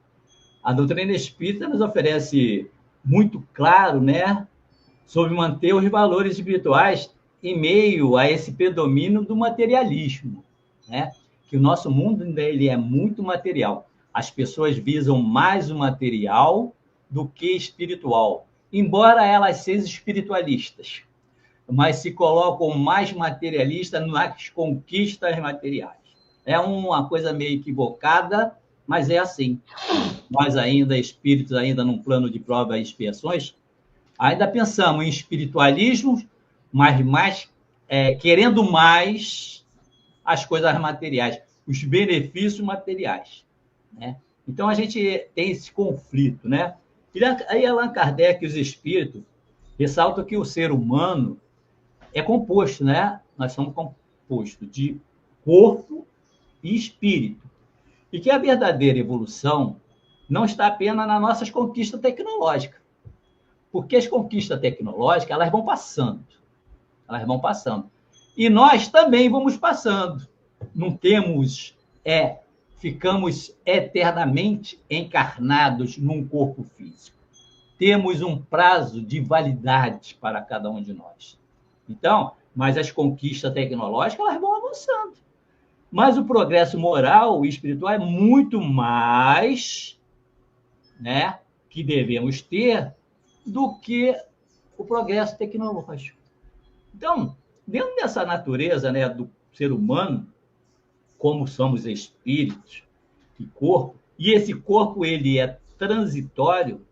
A doutrina espírita nos oferece muito claro, né, sobre manter os valores espirituais em meio a esse predomínio do materialismo, né? Que o nosso mundo ele é muito material. As pessoas visam mais o material do que espiritual, embora elas sejam espiritualistas, mas se colocam mais materialistas nas conquistas materiais. É uma coisa meio equivocada, mas é assim. Nós ainda, espíritos, ainda num plano de prova e expiações, ainda pensamos em espiritualismo, mas querendo mais as coisas materiais, os benefícios materiais. Né? Então, a gente tem esse conflito. Né? E aí, Allan Kardec e os espíritos ressaltam que o ser humano é composto, né? Nós somos compostos de corpo e espírito. E que a verdadeira evolução não está apenas nas nossas conquistas tecnológicas. Porque as conquistas tecnológicas, elas vão passando. Elas vão passando. E nós também vamos passando. Não temos, ficamos eternamente encarnados num corpo físico. Temos um prazo de validade para cada um de nós. Então, mas as conquistas tecnológicas, elas vão avançando. Mas o progresso moral e espiritual é muito mais, né, que devemos ter do que o progresso tecnológico. Então, dentro dessa natureza, né, do ser humano, como somos espíritos e corpo, e esse corpo ele é transitório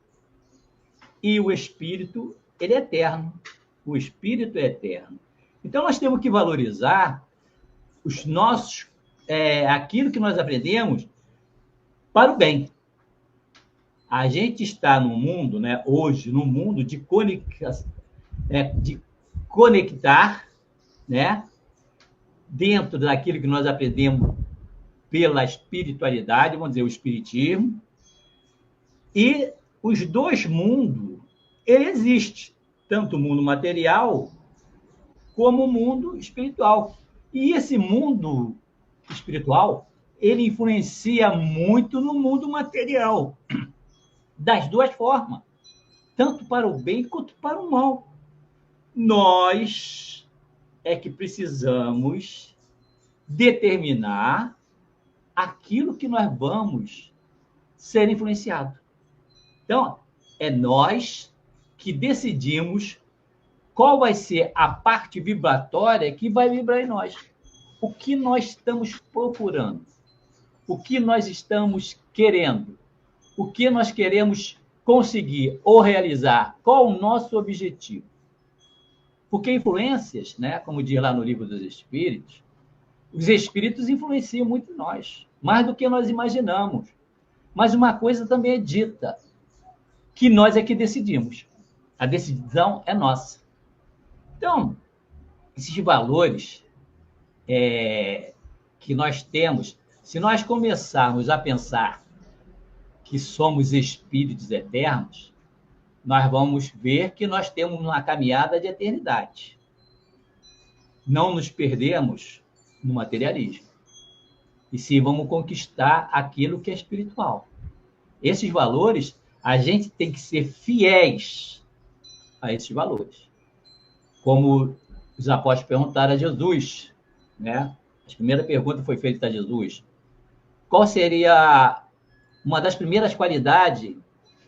e o espírito ele é eterno. O espírito é eterno. Então, nós temos que valorizar os nossos, aquilo que nós aprendemos para o bem. A gente está no mundo, né, hoje, no mundo de conectar, né, dentro daquilo que nós aprendemos pela espiritualidade, vamos dizer, o espiritismo, e os dois mundos, ele existe, tanto o mundo material como o mundo espiritual. E esse mundo espiritual, ele influencia muito no mundo material, das duas formas, tanto para o bem quanto para o mal. Nós é que precisamos determinar aquilo que nós vamos ser influenciados. Então, é nós que decidimos qual vai ser a parte vibratória que vai vibrar em nós. O que nós estamos procurando? O que nós estamos querendo? O que nós queremos conseguir ou realizar? Qual o nosso objetivo? Porque influências, né, como diz lá no Livro dos Espíritos, os espíritos influenciam muito nós, mais do que nós imaginamos. Mas uma coisa também é dita, que nós é que decidimos. A decisão é nossa. Então, esses valores que nós temos, se nós começarmos a pensar que somos espíritos eternos, nós vamos ver que nós temos uma caminhada de eternidade. Não nos perdemos no materialismo. e sim vamos conquistar aquilo que é espiritual. Esses valores, a gente tem que ser fiéis a esses valores. Como os apóstolos perguntaram a Jesus, né? A primeira pergunta foi feita a Jesus: qual seria uma das primeiras qualidades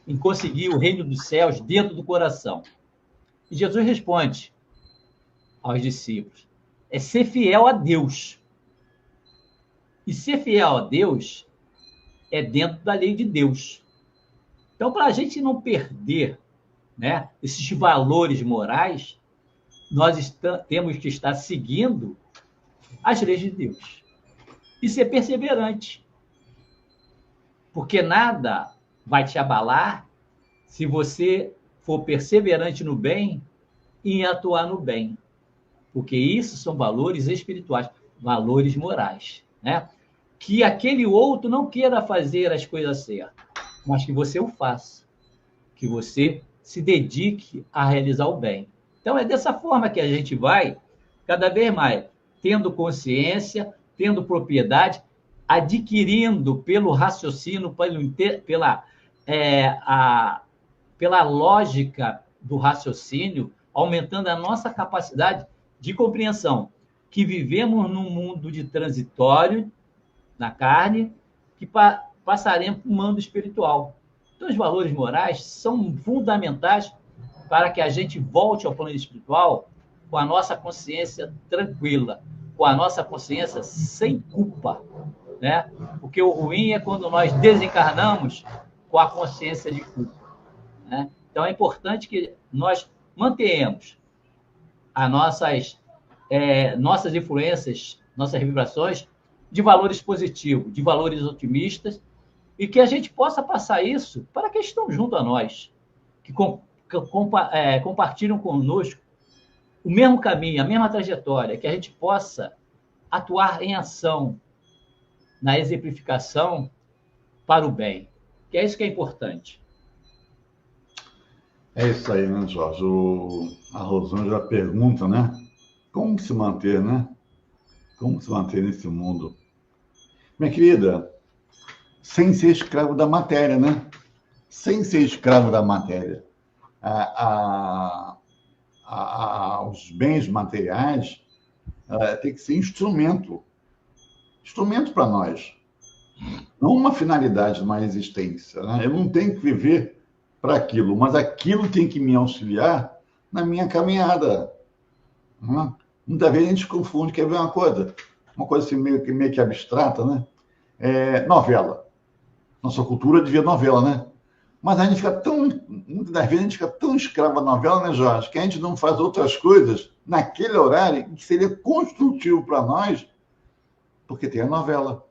em conseguir o reino dos céus dentro do coração? E Jesus responde aos discípulos: é ser fiel a Deus. E ser fiel a Deus é dentro da lei de Deus. Então, para a gente não perder, né, esses valores morais, nós temos que estar seguindo as leis de Deus e ser perseverante, porque nada vai te abalar se você for perseverante no bem e atuar no bem, porque isso são valores espirituais, valores morais, né? Que aquele outro não queira fazer as coisas certas, mas que você o faça, que você se dedique a realizar o bem. Então, é dessa forma que a gente vai, cada vez mais, tendo consciência, tendo propriedade, adquirindo pelo raciocínio, pela lógica do raciocínio, aumentando a nossa capacidade de compreensão, que vivemos num mundo de transitório, na carne, que passaremos para o mundo espiritual. Então, os valores morais são fundamentais para que a gente volte ao plano espiritual com a nossa consciência tranquila, com a nossa consciência sem culpa, né? Porque o ruim é quando nós desencarnamos com a consciência de culpa, né? Então, é importante que nós mantenhamos as nossas influências, nossas vibrações de valores positivos, de valores otimistas, e que a gente possa passar isso para quem estão junto a nós, que compartilham conosco o mesmo caminho, a mesma trajetória, que a gente possa atuar em ação, na exemplificação para o bem, que é isso que é importante. É isso aí, né, Jorge? A Rosângela pergunta, né? Como se manter, né? Como se manter nesse mundo? Minha querida, sem ser escravo da matéria, né? Sem ser escravo da matéria. Os bens materiais tem que ser instrumento para nós, não uma finalidade de uma existência, né? Eu não tenho que viver para aquilo, mas aquilo tem que me auxiliar na minha caminhada, né? Muitas vezes a gente confunde, quer ver uma coisa assim meio que abstrata, né? Novela. Nossa cultura devia novela, né? Mas a gente fica muitas das vezes a gente fica tão escravo da novela, né, Jorge, que a gente não faz outras coisas naquele horário que seria construtivo para nós, porque tem a novela.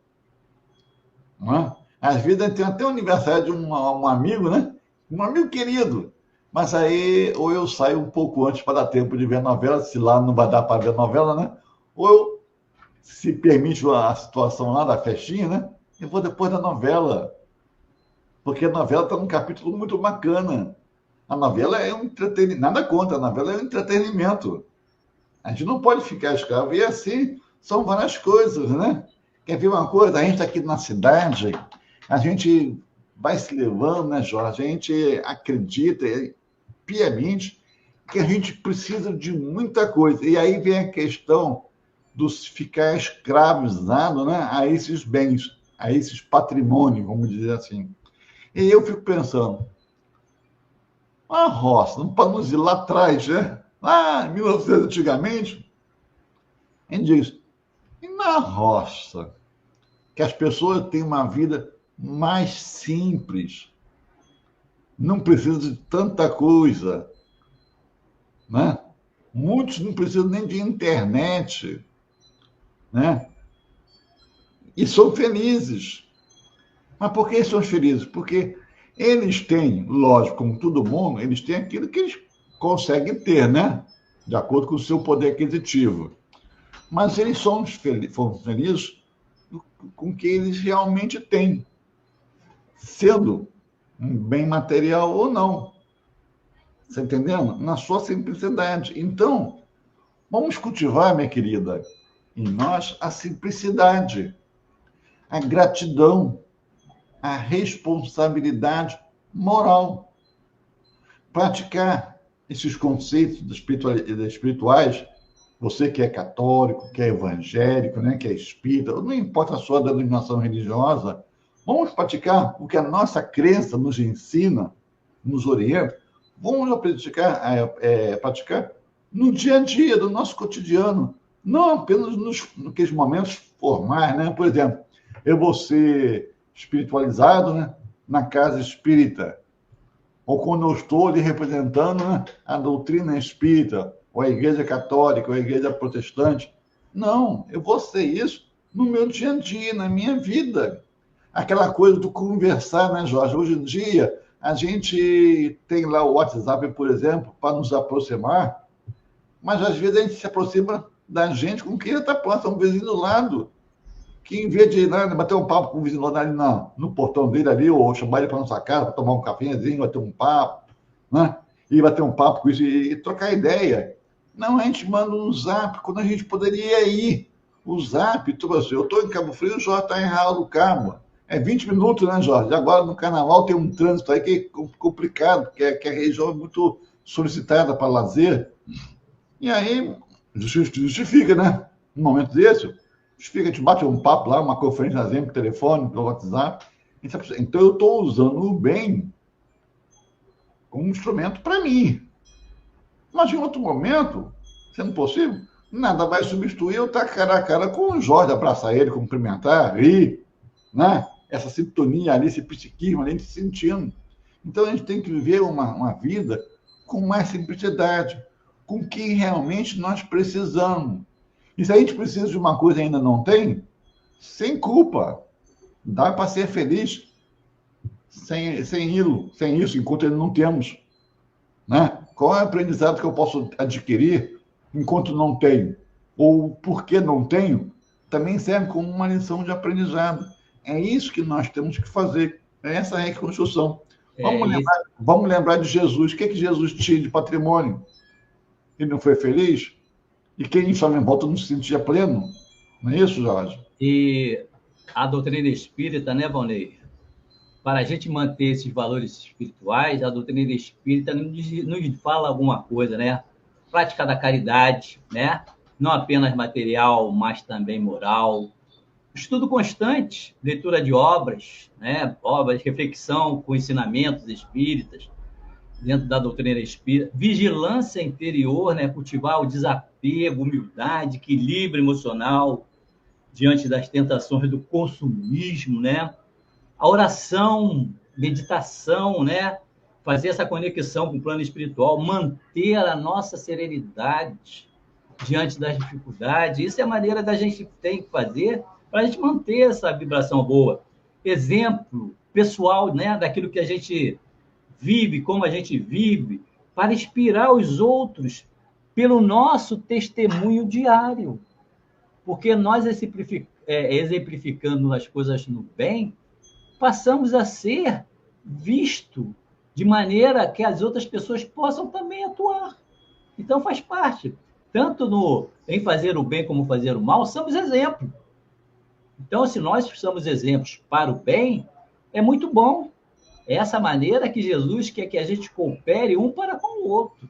Não é? Às vezes a gente tem até o aniversário de um amigo, né? Um amigo querido. Mas aí, ou eu saio um pouco antes para dar tempo de ver a novela, se lá não vai dar para ver a novela, né? Ou eu, se permite a situação lá da festinha, né? Eu vou depois da novela. Porque a novela está num capítulo muito bacana. A novela é um entretenimento, nada contra, a novela é um entretenimento. A gente não pode ficar escravo. E assim, são várias coisas, né? Quer ver uma coisa? A gente aqui na cidade, a gente vai se levando, né, Jorge? A gente acredita piamente que a gente precisa de muita coisa. E aí vem a questão dos ficar escravizado, né, a esses bens, a esses patrimônios, vamos dizer assim. E eu fico pensando, a roça, não podemos ir lá atrás, né? Lá em 1900, antigamente, a gente diz, e na roça, que as pessoas têm uma vida mais simples, não precisam de tanta coisa, né? Muitos não precisam nem de internet, né? E são felizes. Mas por que são felizes? Porque eles têm, lógico, como todo mundo, eles têm aquilo que eles conseguem ter, né? De acordo com o seu poder aquisitivo. Mas eles são felizes com o que eles realmente têm, sendo um bem material ou não. Você entendendo? Na sua simplicidade. Então, vamos cultivar, minha querida, em nós a simplicidade. a gratidão, a responsabilidade moral. Praticar esses conceitos espirituais, você que é católico, que é evangélico, né, que é espírita, não importa a sua denominação religiosa, vamos praticar o que a nossa crença nos ensina, nos orienta, vamos praticar no dia a dia, do nosso cotidiano, não apenas naqueles momentos formais, né? Por exemplo, eu vou ser espiritualizado, né, na casa espírita, ou quando eu estou ali representando, né, a doutrina espírita, ou a igreja católica, ou a igreja protestante. Não, eu vou ser isso no meu dia a dia, na minha vida. Aquela coisa do conversar, né, Jorge? Hoje em dia, a gente tem lá o WhatsApp, por exemplo, para nos aproximar, mas às vezes a gente se aproxima da gente com quem está próximo, um vizinho do lado, que em vez de bater um papo com o vizinho ali no portão dele ali, ou chamar ele para nossa casa, para tomar um cafezinho, bater um papo, né? E bater um papo com isso e trocar ideia. Não, a gente manda um zap, quando a gente poderia ir. O zap, assim, eu estou em Cabo Frio, o Jorge está em Real do Cabo. É 20 minutos, né, Jorge? Agora no carnaval tem um trânsito aí que é complicado, porque a região é muito solicitada para lazer. E aí, justifica, né? Num momento desse, justifica, a gente bate um papo lá, uma conferência, por exemplo, por telefone, pelo WhatsApp. Então, eu estou usando o bem como um instrumento para mim. Mas, em outro momento, sendo possível, nada vai substituir eu estar cara a cara com o Jorge, abraçar ele, cumprimentar, rir, né? Essa sintonia ali, esse psiquismo ali, a gente sentindo. Então, a gente tem que viver uma vida com mais simplicidade, com o que realmente nós precisamos. E se a gente precisa de uma coisa e ainda não tem, sem culpa. Dá para ser feliz sem isso, enquanto ainda não temos. Né? Qual é o aprendizado que eu posso adquirir enquanto não tenho? Ou por que não tenho? Também serve como uma lição de aprendizado. É isso que nós temos que fazer. É essa reconstrução. Vamos lembrar de Jesus. O que Jesus tinha de patrimônio? Ele não foi feliz? E quem estava em volta não se sentia pleno? Não é isso, Jorge? E a doutrina espírita, né, Valnei? Para a gente manter esses valores espirituais, a doutrina espírita nos fala alguma coisa, né? Prática da caridade, né? Não apenas material, mas também moral. Estudo constante, leitura de obras, né? Obras de reflexão com ensinamentos espíritas, dentro da doutrina espírita. Vigilância interior, né? Cultivar o desapego, humildade, equilíbrio emocional diante das tentações do consumismo, né? A oração, meditação, né? Fazer essa conexão com o plano espiritual, manter a nossa serenidade diante das dificuldades. Isso é a maneira da gente tem que fazer para a gente manter essa vibração boa. Exemplo pessoal, né? Daquilo que a gente vive, como a gente vive, para inspirar os outros pelo nosso testemunho diário. Porque nós, exemplificando as coisas no bem, passamos a ser visto de maneira que as outras pessoas possam também atuar. Então, faz parte. Tanto em fazer o bem como fazer o mal, somos exemplo. Então, se nós somos exemplos para o bem, é muito bom. É essa maneira que Jesus quer que a gente coopere um para com o outro.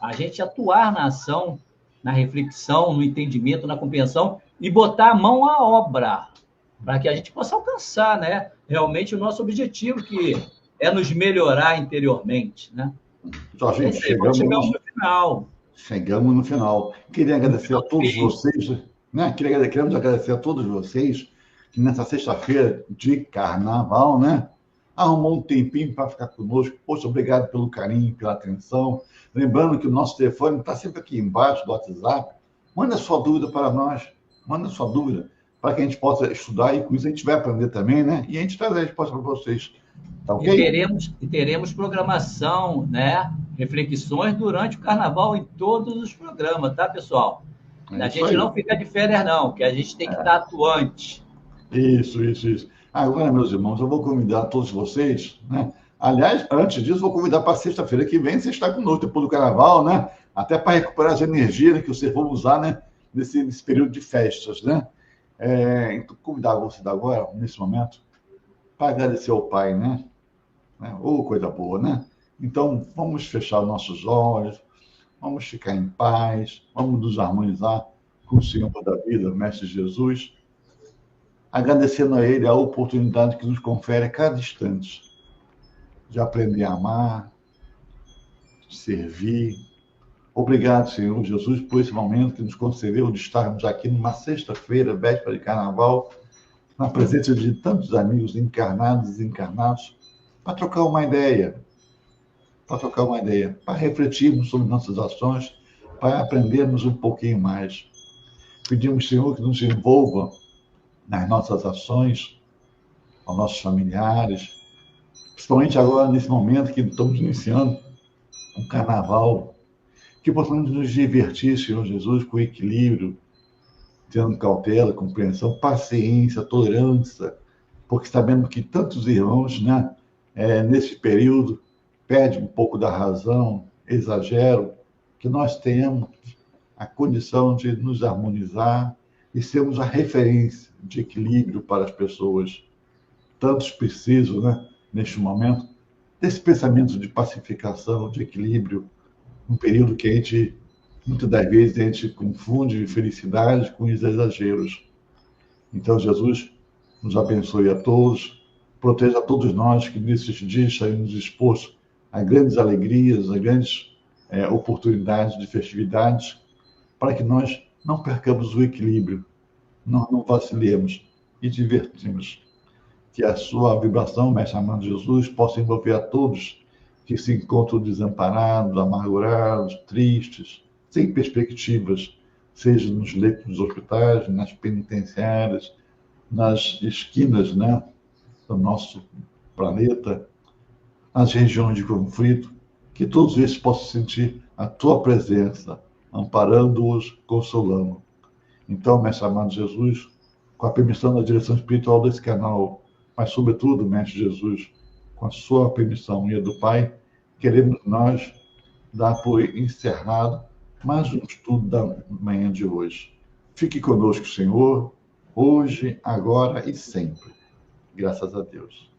A gente atuar na ação, na reflexão, no entendimento, na compreensão e botar a mão à obra, para que a gente possa alcançar, né, realmente o nosso objetivo, que é nos melhorar interiormente, né? Então, gente, chegamos no final. Chegamos no final. Queria agradecer a todos vocês, né? Queremos agradecer a todos vocês que nessa sexta-feira de carnaval, né, arrumou um tempinho para ficar conosco. Poxa, obrigado pelo carinho, pela atenção. Lembrando que o nosso telefone está sempre aqui embaixo do WhatsApp. Manda sua dúvida para nós. Manda sua dúvida para que a gente possa estudar e com isso a gente vai aprender também, né? E a gente traz a resposta para vocês. Tá ok? E teremos programação, né? Reflexões durante o carnaval em todos os programas, tá, pessoal? A gente não fica de férias, não, que a gente tem que estar atuante. Isso. Agora, meus irmãos, eu vou convidar todos vocês, né? Aliás, antes disso, vou convidar para sexta-feira que vem, você está conosco depois do carnaval, né? Até para recuperar as energias, né, que vocês vão usar, né? Nesse período de festas, né? Então, convidar você agora, nesse momento, para agradecer ao Pai, né? Ô, coisa boa, né? Então, vamos fechar nossos olhos, vamos ficar em paz, vamos nos harmonizar com o Senhor da vida, o Mestre Jesus, agradecendo a Ele a oportunidade que nos confere a cada instante de aprender a amar, de servir. Obrigado, Senhor Jesus, por esse momento que nos concedeu de estarmos aqui numa sexta-feira, véspera de carnaval, na presença de tantos amigos encarnados e desencarnados, para trocar uma ideia, para refletirmos sobre nossas ações, para aprendermos um pouquinho mais. Pedimos, Senhor, que nos envolva nas nossas ações, aos nossos familiares, principalmente agora, nesse momento que estamos iniciando um carnaval, que possamos nos divertir, Senhor Jesus, com equilíbrio, tendo cautela, compreensão, paciência, tolerância, porque sabemos que tantos irmãos, né, nesse período, perdem um pouco da razão, exageram, que nós tenhamos a condição de nos harmonizar e sermos a referência de equilíbrio para as pessoas. Tantos precisam, né, neste momento, desse pensamento de pacificação, de equilíbrio, um período que a gente, muitas das vezes, a gente confunde felicidade com exageros. Então, Jesus nos abençoe a todos, proteja a todos nós que nesses dias estaremos expostos a grandes alegrias, a grandes oportunidades de festividades, para que nós não percamos o equilíbrio, não vacilemos e divertimos. Que a sua vibração, Mestre amado Jesus, possa envolver a todos que se encontram desamparados, amargurados, tristes, sem perspectivas, seja nos leitos dos hospitais, nas penitenciárias, nas esquinas, né, do nosso planeta, nas regiões de conflito, que todos esses possam sentir a tua presença, amparando-os, consolando. Então, Mestre amado Jesus, com a permissão da direção espiritual desse canal, mas, sobretudo, Mestre Jesus, com a sua permissão e a do Pai, queremos nós dar por encerrado mais um estudo da manhã de hoje. Fique conosco, Senhor, hoje, agora e sempre. Graças a Deus.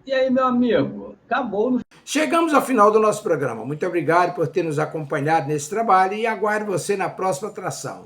E aí, meu amigo, acabou. Chegamos ao final do nosso programa. Muito obrigado por ter nos acompanhado nesse trabalho e aguardo você na próxima atração.